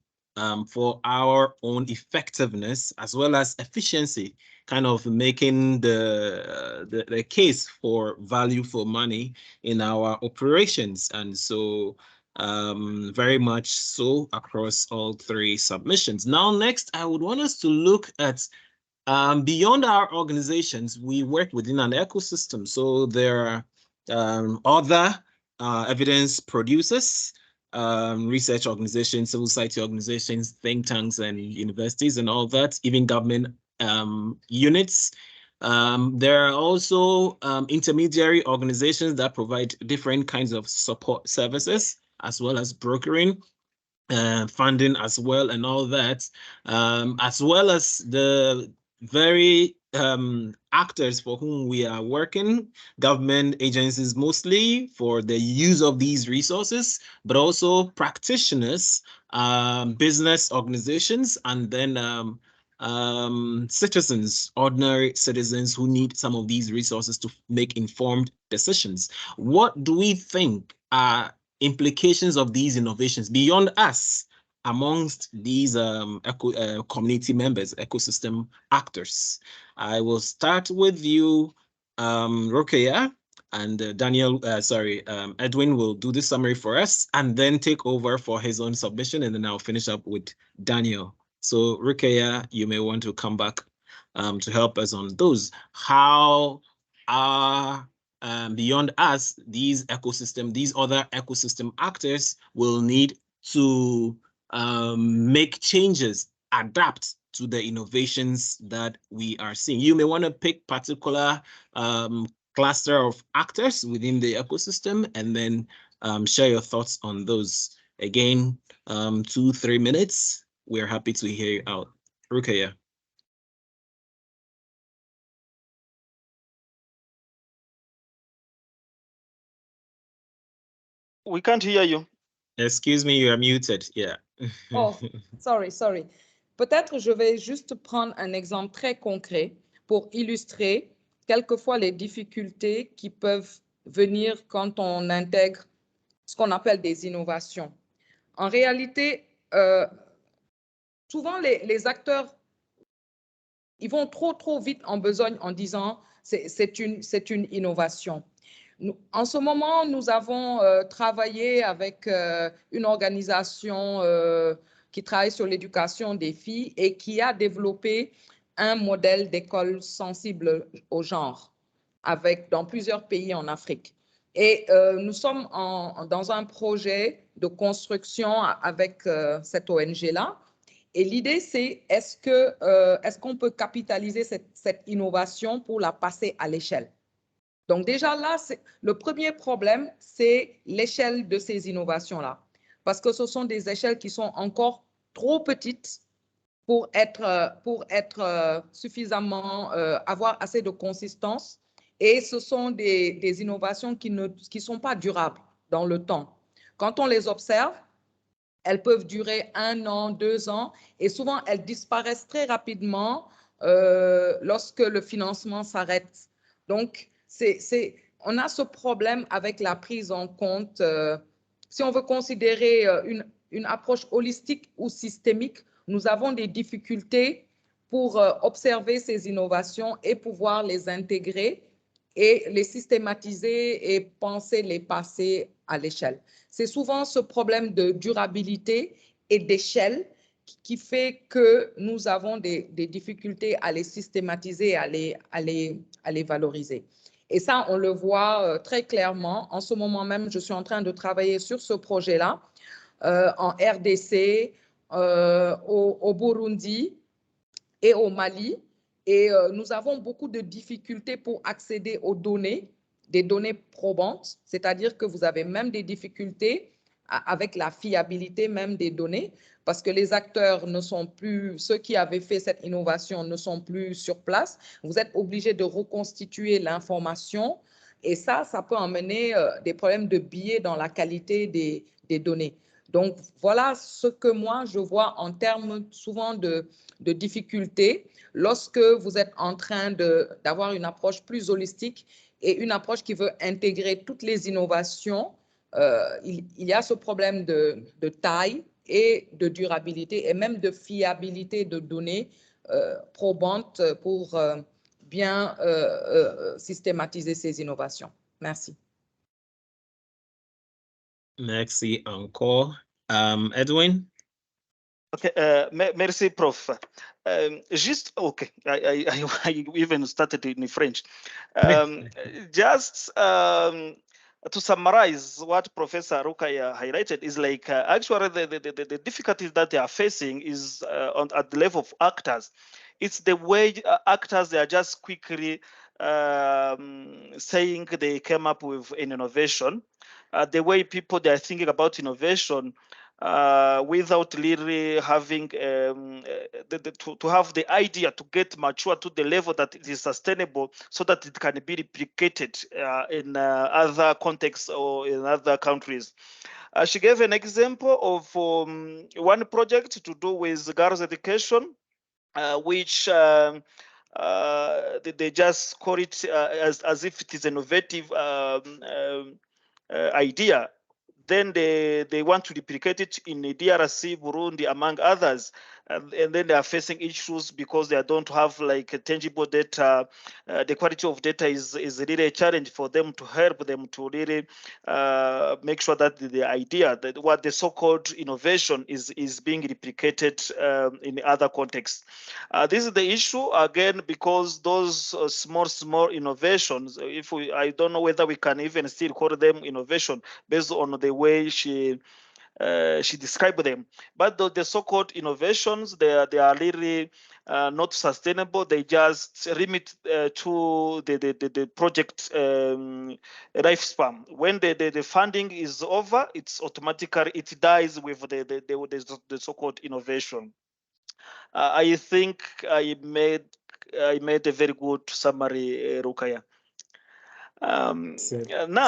for our own effectiveness as well as efficiency, kind of making the case for value for money in our operations. And so very much so across all three submissions. Now, next, I would want us to look at beyond our organizations, we work within an ecosystem. So there are other evidence producers, research organizations, civil society organizations, think tanks and universities and all that, even government units. There are also intermediary organizations that provide different kinds of support services, as well as brokering, funding as well, and all that, as well as the very actors for whom we are working, government agencies mostly for the use of these resources, but also practitioners, business organizations, and then citizens, ordinary citizens who need some of these resources to make informed decisions. What do we think are implications of these innovations beyond us amongst these community members, ecosystem actors? I will start with you, Rokhaya, and Edwin will do the summary for us and then take over for his own submission, and then I'll finish up with Daniel. So Rokhaya, you may want to come back to help us on those. How are beyond us, these other ecosystem actors will need to make changes, adapt to the innovations that we are seeing. You may want to pick particular cluster of actors within the ecosystem and then share your thoughts on those. Again, 2-3 minutes. We're happy to hear you out. Rokhaya. We can't hear you. Excuse me, you are muted. Yeah. Oh, sorry. Peut-être je vais juste prendre un exemple très concret pour illustrer quelquefois les difficultés qui peuvent venir quand on intègre ce qu'on appelle des innovations. En réalité, souvent les acteurs, ils vont trop vite en besogne en disant c'est une innovation. En ce moment, nous avons travaillé avec une organisation qui travaille sur l'éducation des filles et qui a développé un modèle d'école sensible au genre dans plusieurs pays en Afrique. Et nous sommes dans un projet de construction avec cette ONG-là. Et l'idée, c'est est-ce qu'on peut capitaliser cette innovation pour la passer à l'échelle? Donc déjà là, le premier problème, c'est l'échelle de ces innovations-là. Parce que ce sont des échelles qui sont encore trop petites pour être suffisamment, avoir assez de consistance. Et ce sont des innovations qui ne sont pas durables dans le temps. Quand on les observe, elles peuvent durer 1 an, 2 ans, et souvent elles disparaissent très rapidement lorsque le financement s'arrête. Donc, on a ce problème avec la prise en compte. Si on veut considérer une approche holistique ou systémique, nous avons des difficultés pour observer ces innovations et pouvoir les intégrer et les systématiser et penser les passer à l'échelle. C'est souvent ce problème de durabilité et d'échelle qui fait que nous avons des difficultés à les systématiser, à les valoriser. Et ça, on le voit très clairement. En ce moment même, je suis en train de travailler sur ce projet-là en RDC, au Burundi et au Mali. Et nous avons beaucoup de difficultés pour accéder aux données, des données probantes, c'est-à-dire que vous avez même des difficultés avec la fiabilité même des données, parce que les acteurs ne sont plus, ceux qui avaient fait cette innovation ne sont plus sur place. Vous êtes obligé de reconstituer l'information et ça peut amener des problèmes de biais dans la qualité des données. Donc, voilà ce que moi, je vois en termes souvent de difficultés lorsque vous êtes en train d'avoir une approche plus holistique et une approche qui veut intégrer toutes les innovations. Il y a ce problème de taille et de durabilité et même de fiabilité de données probantes pour bien systématiser ces innovations. Merci. Merci encore. Edwin? Okay, merci, Prof. Just okay. I even started in French. Just to summarize what Professor Rokhaya highlighted is like actually the difficulties that they are facing is at the level of actors. It's the way actors, they are just quickly saying they came up with an innovation. The way people, they are thinking about innovation without really having to have the idea to get mature to the level that it is sustainable, so that it can be replicated in other contexts or in other countries. She gave an example of one project to do with girls' education, which they just call it as if it is an innovative idea. Then they want to replicate it in the DRC, Burundi, among others. And then they are facing issues because they don't have like tangible data. The quality of data is really a challenge for them, to help them to really make sure that the idea, that what the so-called innovation is being replicated in other contexts. This is the issue again, because those small innovations, I don't know whether we can even still call them innovation based on the way she described them. But the so-called innovations, they are really not sustainable. They just limit to the project lifespan. When the funding is over, it's automatically, it dies with the so-called innovation. I think I made a very good summary, Rokhaya. Now,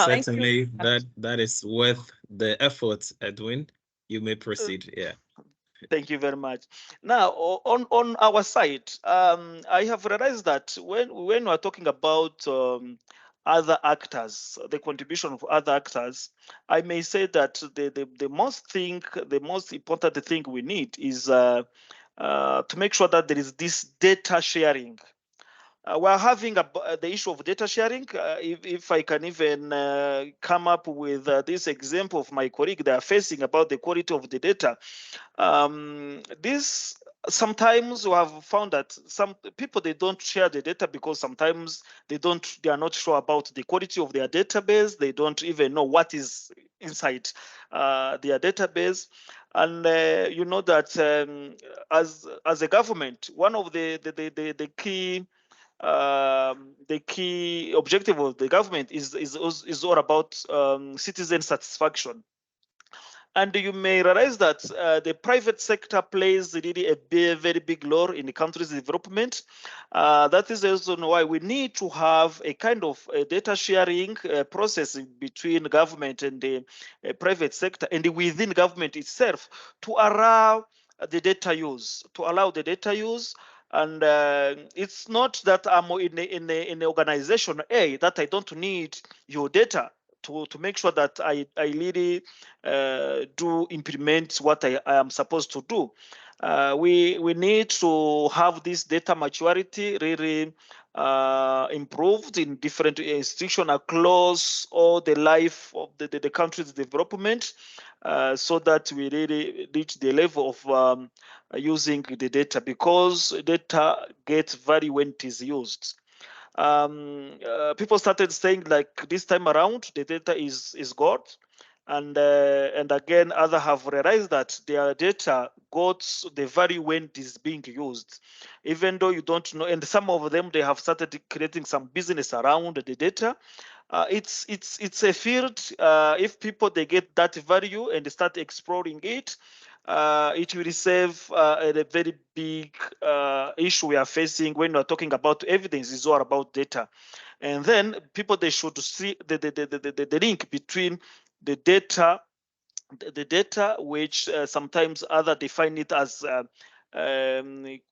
certainly that is worth the effort, Edwin. You may proceed. Yeah. Thank you very much. Now, on our side, I have realized that when we are talking about other actors, the contribution of other actors, I may say that the most important thing we need is to make sure that there is this data sharing. We're having the issue of data sharing. If I can even come up with this example of my colleague, they are facing about the quality of the data. This sometimes we have found that some people, they don't share the data because sometimes they are not sure about the quality of their database. They don't even know what is inside their database. And you know that as a government, one of the key objective of the government is all about citizen satisfaction. And you may realize that the private sector plays really a very big role in the country's development. That is the reason why we need to have a kind of data sharing process between government and the private sector, and within government itself, to allow the data use, And it's not that I'm in organization A that I don't need your data to make sure that I really do implement what I am supposed to do. We need to have this data maturity really improved in different institutions across all the life of the country's development, so that we really reach the level of using the data, because data gets value when it is used. People started saying like this time around the data is God, and again others have realized that their data got the value when it is being used, even though you don't know. And some of them, they have started creating some business around the data. It's a field. If people, they get that value and they start exploring it, it will save a very big issue we are facing when we are talking about evidence. Is all about data. And then people, they should see the link between the data which sometimes other define it as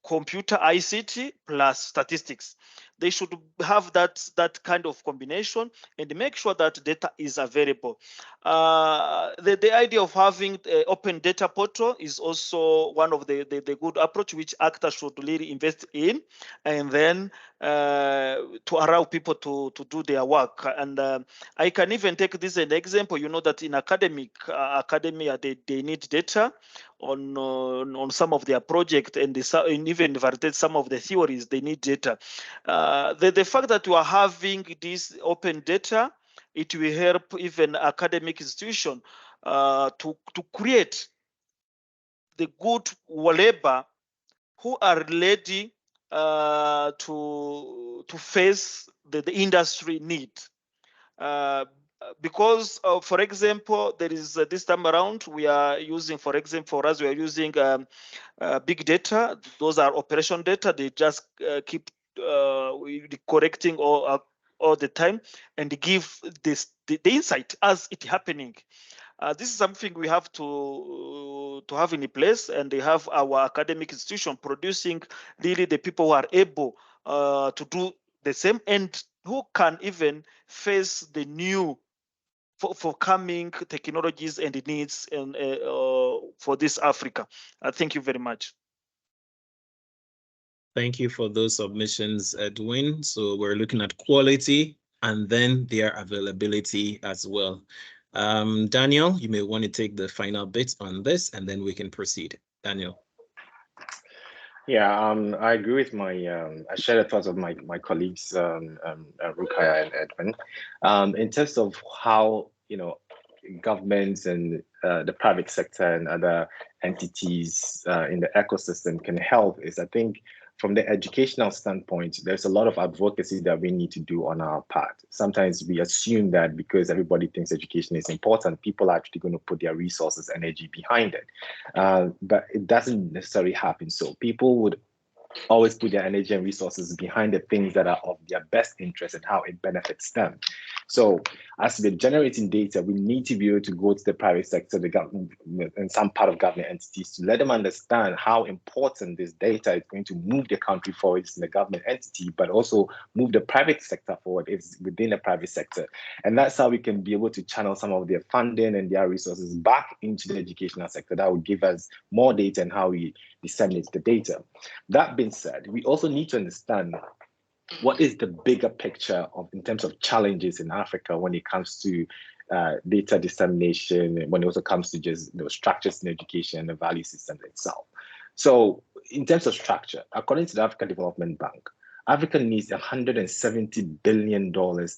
computer ICT plus statistics. They should have that kind of combination and make sure that data is available. The idea of having open data portal is also one of the good approach which actors should really invest in. And then to allow people to do their work. And I can even take this as an example. You know that in academia, they need data on some of their project, and even validate some of the theories. They need data. The fact that you are having this open data, it will help even academic institution to create the good labor who are ready to face the industry need. Because, for example, there is this time around we are using, for example, for us, we are using big data. Those are operation data. They just keep correcting all the time and give the insight as it happening. This is something we have to have in place, and they have our academic institution producing really the people who are able to do the same and who can even face the new for coming technologies and the needs and for this Africa. Thank you very much. Thank you for those submissions, Edwin. So we're looking at quality and then their availability as well. Daniel, you may want to take the final bit on this, and then we can proceed. Daniel. Yeah, I agree with I share the thoughts of my colleagues, Rokhaya and Edwin, in terms of how, governments and the private sector and other entities in the ecosystem can help is, I think, from the educational standpoint, there's a lot of advocacy that we need to do on our part. Sometimes we assume that because everybody thinks education is important, people are actually going to put their resources, energy behind it. But it doesn't necessarily happen. So people would always put their energy and resources behind the things that are of their best interest and how it benefits them. So as we're generating data, we need to be able to go to the private sector, the government, and some part of government entities to let them understand how important this data is going to move the country forward in the government entity, but also move the private sector forward if within the private sector. And that's how we can be able to channel some of their funding and their resources back into the educational sector. That will give us more data and how we disseminate the data. That being said, we also need to understand what is the bigger picture in terms of challenges in Africa when it comes to data dissemination, when it also comes to just structures in education and the value system itself. So in terms of structure, according to the African Development Bank, Africa needs $170 billion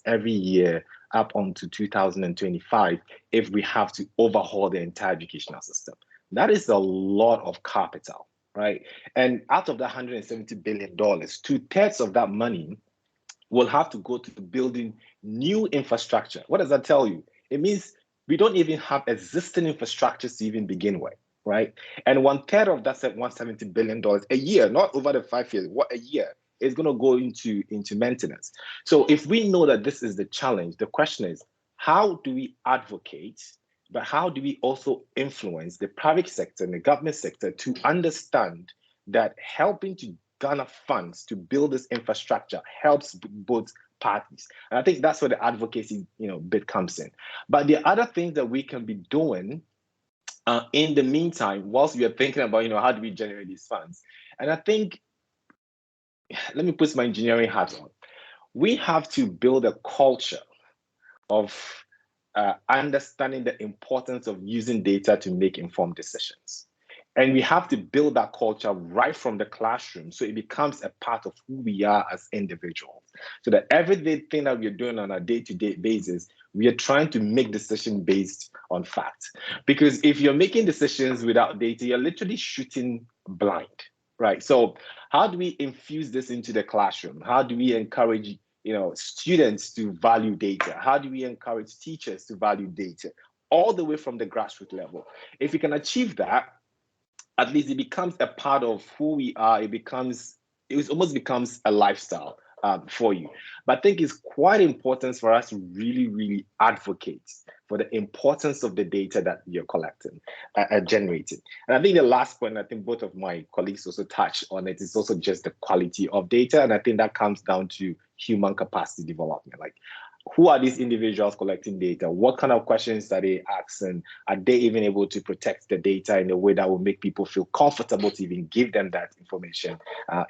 every year up onto 2025 if we have to overhaul the entire educational system. That is a lot of capital. Right. And out of that $170 billion, 2/3 of that money will have to go to building new infrastructure. What does that tell you? It means we don't even have existing infrastructures to even begin with. Right. And 1/3 of that $170 billion a year, not over the 5 years, what a year is going to go into maintenance. So if we know that this is the challenge, the question is, how do we advocate? But how do we also influence the private sector and the government sector to understand that helping to garner funds to build this infrastructure helps both parties? And I think that's where the advocacy, bit comes in. But the other things that we can be doing in the meantime, whilst we are thinking about, how do we generate these funds? And I think, let me put my engineering hat on. We have to build a culture of understanding the importance of using data to make informed decisions. And we have to build that culture right from the classroom so it becomes a part of who we are as individuals. So that everyday thing that we're doing on a day-to-day basis, we are trying to make decisions based on facts. Because if you're making decisions without data, you're literally shooting blind, right? So how do we infuse this into the classroom? How do we encourage students to value data? How do we encourage teachers to value data? All the way from the grassroots level. If we can achieve that, at least it becomes a part of who we are. It almost becomes a lifestyle for you. But I think it's quite important for us to really, really advocate for the importance of the data that you're collecting, generating. And I think the last point, I think both of my colleagues also touched on it, is also just the quality of data. And I think that comes down to human capacity development. Like, who are these individuals collecting data? What kind of questions are they asking? Are they even able to protect the data in a way that will make people feel comfortable to even give them that information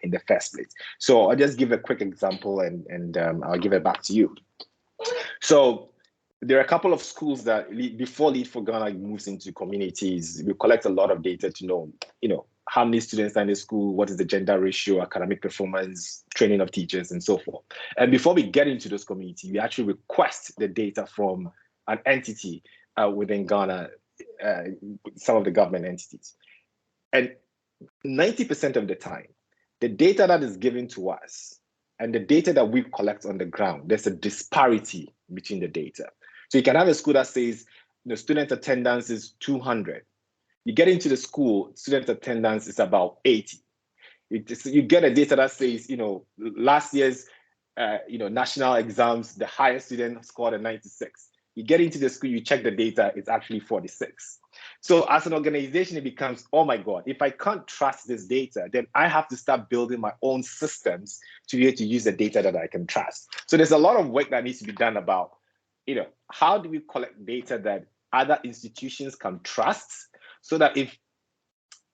in the first place? So I'll just give a quick example and I'll give it back to you. So there are a couple of schools that before Lead for Ghana moves into communities, we collect a lot of data to know, how many students are in the school, what is the gender ratio, academic performance, training of teachers, and so forth. And before we get into those communities, we actually request the data from an entity within Ghana, some of the government entities. And 90% of the time, the data that is given to us and the data that we collect on the ground, there's a disparity between the data. So you can have a school that says the student attendance is 200. You get into the school, student attendance is about 80. You get a data that says, last year's, national exams, the highest student scored a 96. You get into the school, you check the data, it's actually 46. So as an organization, it becomes, oh my God, if I can't trust this data, then I have to start building my own systems to be able to use the data that I can trust. So there's a lot of work that needs to be done about, how do we collect data that other institutions can trust, so that if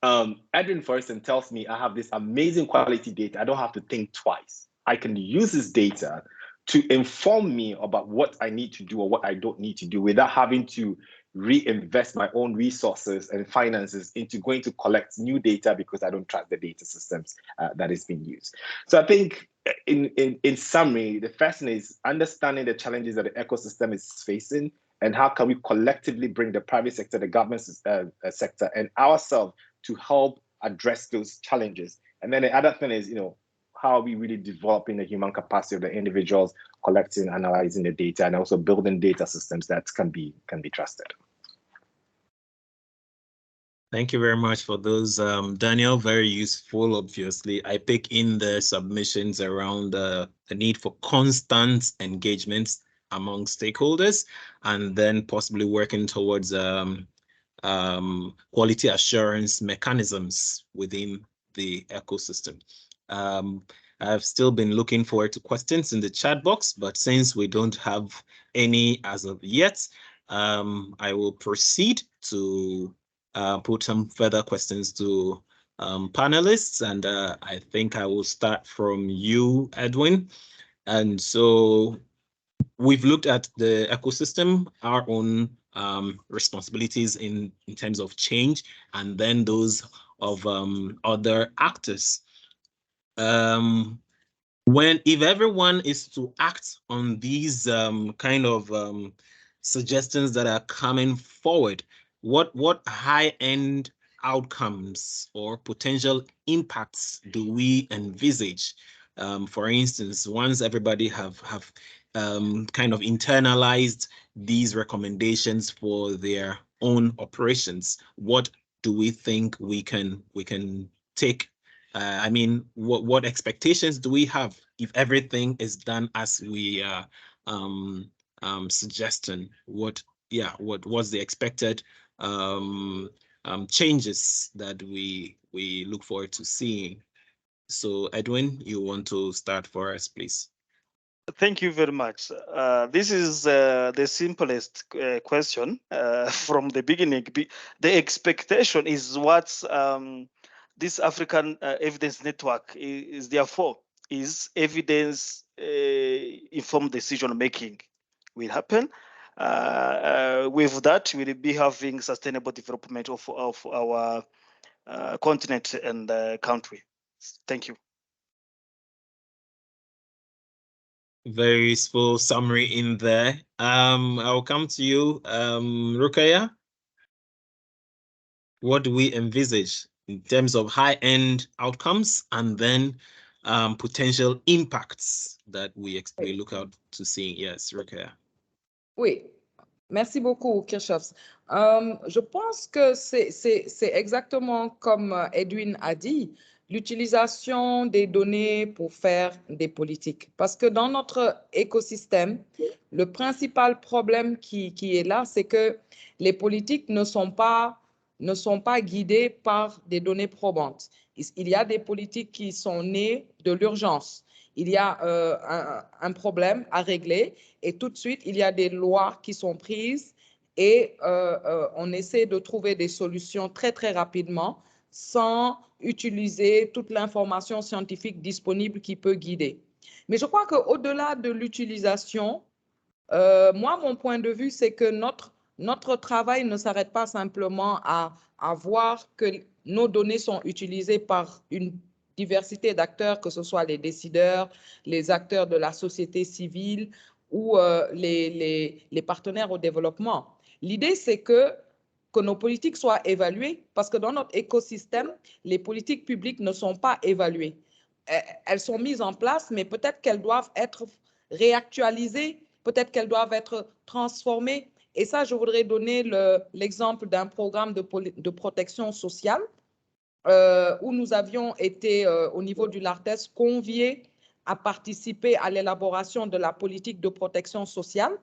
Edwin, for instance, tells me I have this amazing quality data, I don't have to think twice. I can use this data to inform me about what I need to do or what I don't need to do without having to reinvest my own resources and finances into going to collect new data because I don't trust the data systems that is being used. So I think in summary, the first thing is understanding the challenges that the ecosystem is facing and how can we collectively bring the private sector, the government sector, and ourselves to help address those challenges. And then the other thing is, how are we really developing the human capacity of the individuals collecting, analyzing the data, and also building data systems that can be trusted. Thank you very much for those, Daniel. Very useful, obviously. I pick in the submissions around the need for constant engagement among stakeholders, and then possibly working towards quality assurance mechanisms within the ecosystem. I've still been looking forward to questions in the chat box, but since we don't have any as of yet, I will proceed to put some further questions to panelists, and I think I will start from you, Edwin. And so we've looked at the ecosystem, our own responsibilities in terms of change, and then those of other actors. If everyone is to act on these kind of suggestions that are coming forward, what high-end outcomes or potential impacts do we envisage? For instance, once everybody have kind of internalized these recommendations for their own operations, what do we think we can take? I mean, what expectations do we have if everything is done as we are suggesting? What was the expected changes that we look forward to seeing? So, Edwin, you want to start for us, please? Thank you very much. This is the simplest question from the beginning. The expectation is what this African Evidence Network is there for, is evidence informed decision making will happen. With that, we'll be having sustainable development of our continent and country. Thank you. Very useful summary in there. I'll come to you, Rokhaya. What do we envisage in terms of high-end outcomes and then potential impacts that we look out to see? Yes, Rokhaya. Oui, merci beaucoup, Kirchuffs. Je pense que c'est exactement comme Edwin a dit, l'utilisation des données pour faire des politiques. Parce que dans notre écosystème, le principal problème qui est là, c'est que les politiques ne sont pas guidées par des données probantes. Il y a des politiques qui sont nées de l'urgence. il y a un problème à régler et tout de suite, il y a des lois qui sont prises et on essaie de trouver des solutions très, très rapidement sans utiliser toute l'information scientifique disponible qui peut guider. Mais je crois qu'au-delà de l'utilisation, moi, mon point de vue, c'est que notre travail ne s'arrête pas simplement à voir que nos données sont utilisées par une diversité d'acteurs, que ce soit les décideurs, les acteurs de la société civile ou les partenaires au développement. L'idée, c'est que nos politiques soient évaluées, parce que dans notre écosystème, les politiques publiques ne sont pas évaluées. Elles sont mises en place, mais peut-être qu'elles doivent être réactualisées, peut-être qu'elles doivent être transformées. Et ça, je voudrais donner l'exemple d'un programme de protection sociale où nous avions été, au niveau du LARTES, conviés à participer à l'élaboration de la politique de protection sociale.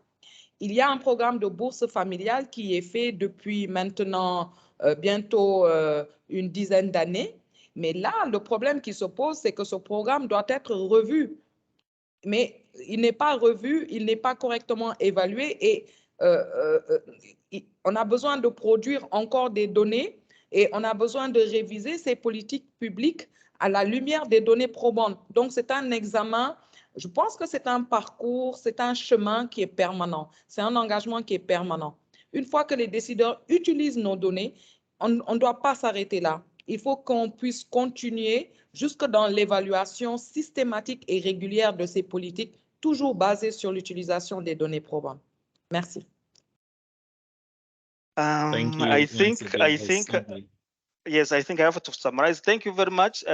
Il y a un programme de bourse familiale qui est fait depuis maintenant bientôt une dizaine d'années. Mais là, le problème qui se pose, c'est que ce programme doit être revu. Mais il n'est pas revu, il n'est pas correctement évalué et on a besoin de produire encore des données et on a besoin de réviser ces politiques publiques à la lumière des données probantes. Donc, c'est un examen, je pense que c'est un parcours, c'est un chemin qui est permanent, c'est un engagement qui est permanent. Une fois que les décideurs utilisent nos données, on ne doit pas s'arrêter là. Il faut qu'on puisse continuer jusque dans l'évaluation systématique et régulière de ces politiques, toujours basée sur l'utilisation des données probantes. Merci. Thank you. I think yes, I think I have to summarize. Thank you very much.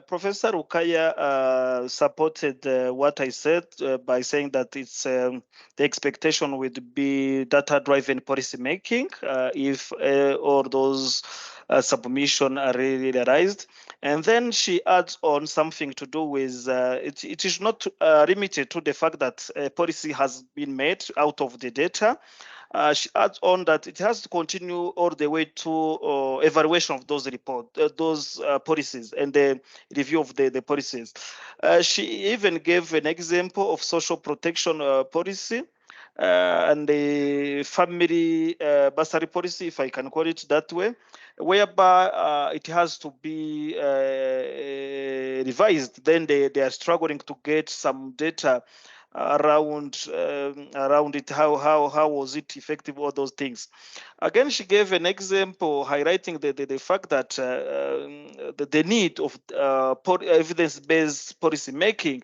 Professor Rokhaya supported what I said by saying that it's the expectation would be data-driven policy making if all those submission are really realized. And then she adds on something to do with it is not limited to the fact that policy has been made out of the data. She adds on that it has to continue all the way to evaluation of those policies and the review of the policies. She even gave an example of social protection policy and the family bursary policy, if I can call it that way, whereby it has to be revised. Then they are struggling to get some data around it, how was it effective, all those things. Again, she gave an example highlighting the fact that the need of evidence-based policy making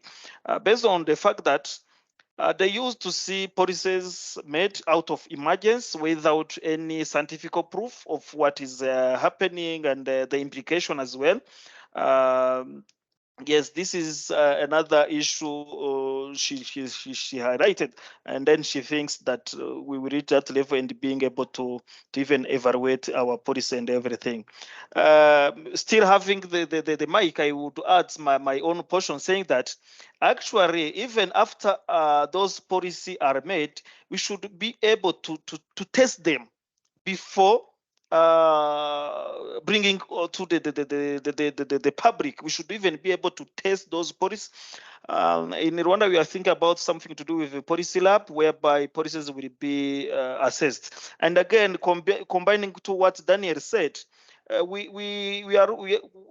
based on the fact that they used to see policies made out of emergence without any scientific proof of what is happening and the implication as well. Yes, this is another issue she highlighted, and then she thinks that we will reach that level and being able to even evaluate our policy and everything. Still having the mic, I would add my own portion saying that actually, even after those policies are made, we should be able to test them before bringing to the public. We should even be able to test those policies. In Rwanda, we are thinking about something to do with a policy lab whereby policies will be assessed. And again, combining to what Daniel said,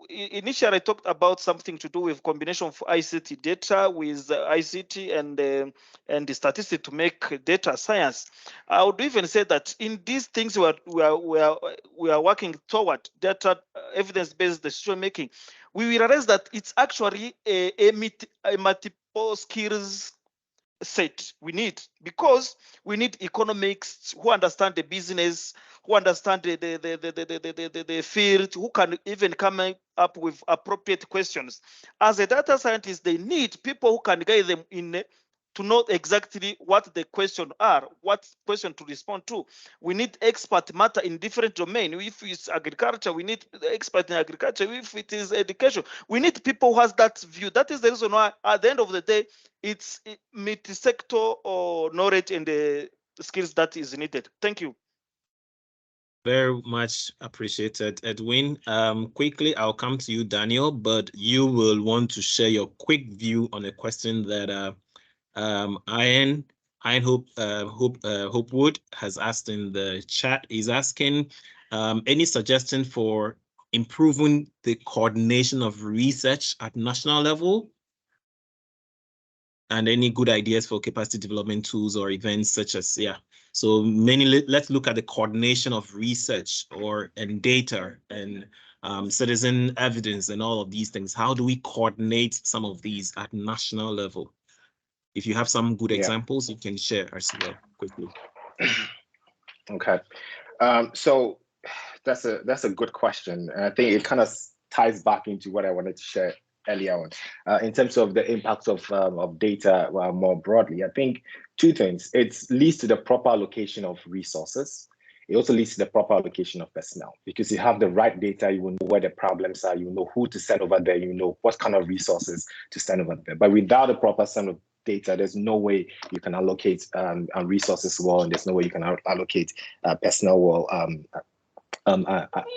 initially I talked about something to do with combination of ICT data with ICT and the statistics to make data science. I would even say that in these things we are working toward data evidence-based decision making. We will realize that it's actually a multiple skills set we need, because we need economics who understand the business, who understand the field, who can even come up with appropriate questions. As a data scientist, they need people who can guide them in to know exactly what the question are, what question to respond to. We need expert matter in different domain. If it's agriculture, we need the expert in agriculture. If it is education, we need people who has that view. That is the reason why at the end of the day, it's multi-sector or knowledge and the skills that is needed. Thank you. Very much appreciated, Edwin. Quickly, I'll come to you, Daniel, but you will want to share your quick view on a question that Ian Hopewood has asked in the chat. He's asking any suggestion for improving the coordination of research at national level, and any good ideas for capacity development tools or events such as, so let's look at the coordination of research and data and citizen evidence and all of these things. How do we coordinate some of these at national level? If you have some good examples, you can share as well quickly. Okay, so that's a good question, and I think it kind of ties back into what I wanted to share earlier on in terms of the impact of data more broadly. I think two things: it leads to the proper allocation of resources. It also leads to the proper allocation of personnel, because you have the right data, you will know where the problems are, you know who to send over there, you know what kind of resources to send over there. But without a proper send of data, there's no way you can allocate resources well, and there's no way you can allocate personnel well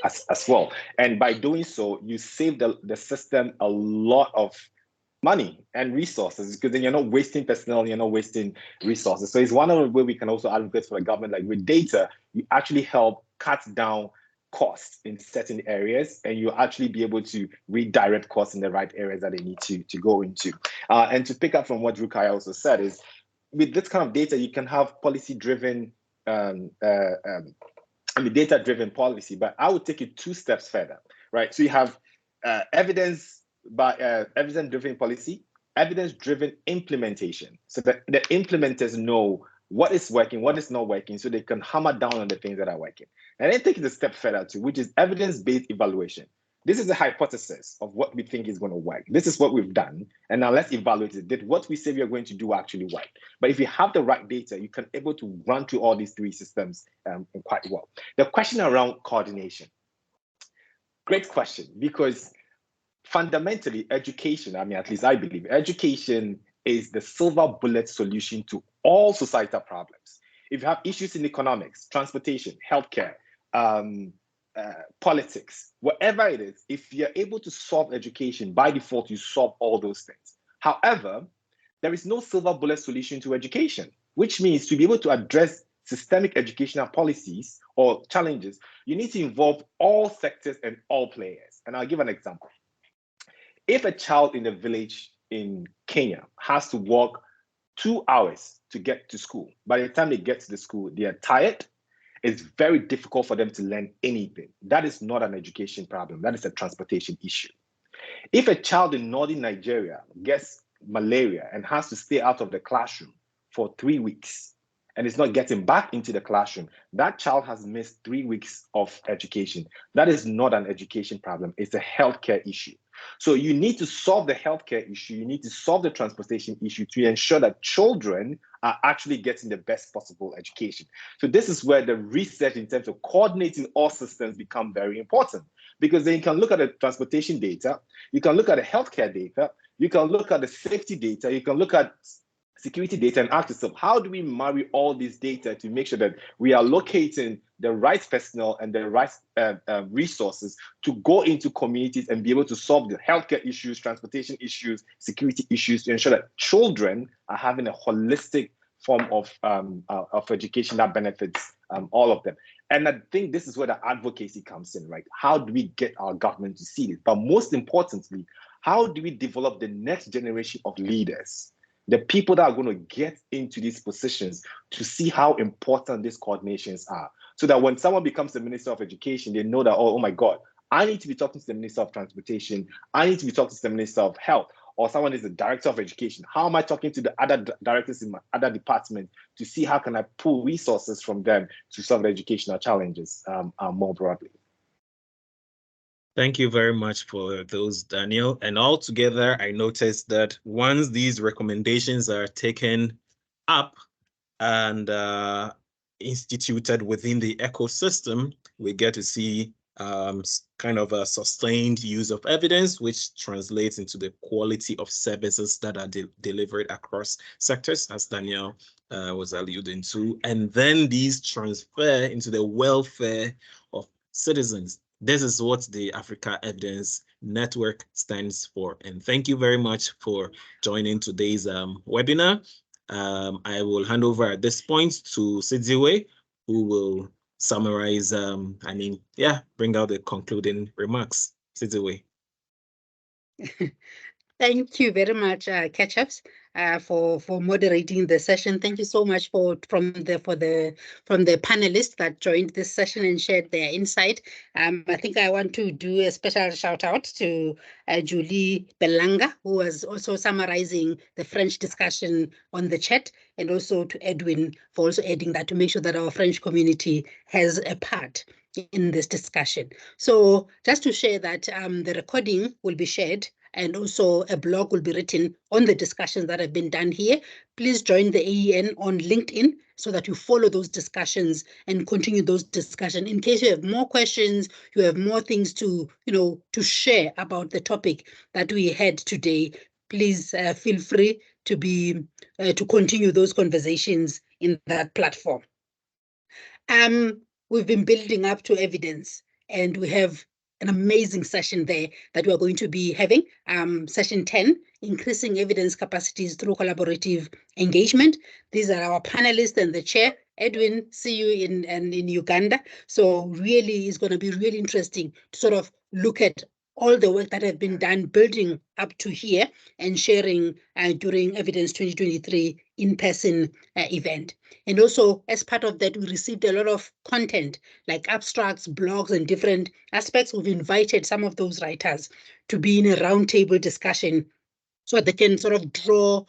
as well. And by doing so, you save the system a lot of money and resources, because then you're not wasting personnel, you're not wasting resources. So it's one of the ways we can also advocate for the government. Like with data, you actually help cut down costs in certain areas, and you actually be able to redirect costs in the right areas that they need to go into. And to pick up from what Rokhaya also said, is with this kind of data, you can have policy-driven data-driven policy, but I would take it 2 steps further, right? So you have evidence-driven policy, evidence-driven implementation, so that the implementers know what is working, what is not working, so they can hammer down on the things that are working. And then take it a step further too, which is evidence-based evaluation. This is a hypothesis of what we think is going to work. This is what we've done, and now let's evaluate it. Did what we say we are going to do actually work? But if you have the right data, you can able to run through all these 3 systems quite well. The question around coordination, great question, because fundamentally education, I mean, at least I believe education is the silver bullet solution to all societal problems. If you have issues in economics, transportation, healthcare, politics, whatever it is, if you're able to solve education, by default, you solve all those things. However, there is no silver bullet solution to education, which means to be able to address systemic educational policies or challenges, you need to involve all sectors and all players. And I'll give an example. If a child in a village in Kenya has to walk 2 hours to get to school, by the time they get to the school, they are tired. It's very difficult for them to learn anything. That is not an education problem. That is a transportation issue. If a child in northern Nigeria gets malaria and has to stay out of the classroom for 3 weeks and is not getting back into the classroom, that child has missed 3 weeks of education. That is not an education problem. It's a healthcare issue. So you need to solve the healthcare issue. You need to solve the transportation issue to ensure that children are actually getting the best possible education. So this is where the research in terms of coordinating all systems become very important, because then you can look at the transportation data, you can look at the healthcare data, you can look at the safety data, you can look at security data, and ask yourself, how do we marry all these data to make sure that we are locating the right personnel and the right resources to go into communities and be able to solve the healthcare issues, transportation issues, security issues, to ensure that children are having a holistic form of education that benefits all of them. And I think this is where the advocacy comes in, right? How do we get our government to see this? But most importantly, how do we develop the next generation of leaders, the people that are going to get into these positions, to see how important these coordinations are, so that when someone becomes the Minister of Education, they know that, oh my God, I need to be talking to the Minister of Transportation, I need to be talking to the Minister of Health, or someone is the Director of Education. How am I talking to the other directors in my other departments to see how can I pull resources from them to solve the educational challenges more broadly? Thank you very much for those, Daniel. And altogether, I noticed that once these recommendations are taken up and instituted within the ecosystem, we get to see kind of a sustained use of evidence, which translates into the quality of services that are delivered across sectors, as Daniel was alluding to. And then these transfer into the welfare of citizens. This is what the Africa Evidence Network stands for. And thank you very much for joining today's webinar. I will hand over at this point to Cisse, who will summarize, bring out the concluding remarks. Cisse. Thank you very much, Kirchuffs, for moderating the session. Thank you so much from the panelists that joined this session and shared their insight. I think I want to do a special shout out to Julie Belanga, who was also summarizing the French discussion on the chat, and also to Edwin for also adding that to make sure that our French community has a part in this discussion. So just to share that the recording will be shared, and also a blog will be written on the discussions that have been done here. Please join the AEN on LinkedIn so that you follow those discussions and continue those discussions. In case you have more questions, you have more things to share about the topic that we had today, please feel free to continue those conversations in that platform. We've been building up to evidence, and we have an amazing session there that we are going to be having. Session 10, Increasing Evidence Capacities Through Collaborative Engagement. These are our panelists and the chair. Edwin, see you in Uganda. So really, it's going to be really interesting to sort of look at all the work that have been done building up to here and sharing during Evidence 2023 in-person event. And also, as part of that, we received a lot of content like abstracts, blogs, and different aspects. We've invited some of those writers to be in a roundtable discussion so that they can sort of draw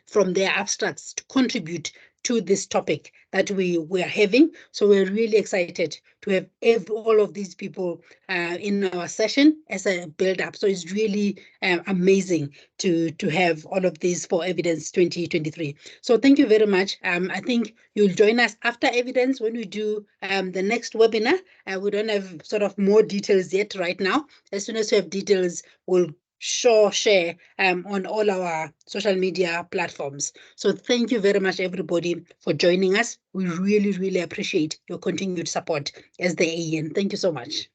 from their abstracts to contribute to this topic that we are having. So we're really excited to have all of these people in our session as a build-up. So it's really amazing to have all of these for Evidence 2023. So thank you very much. I think you'll join us after Evidence when we do the next webinar. We don't have sort of more details yet right now. As soon as we have details, we'll share on all our social media platforms. So thank you very much, everybody, for joining us. We really, really appreciate your continued support as the AEN. Thank you so much.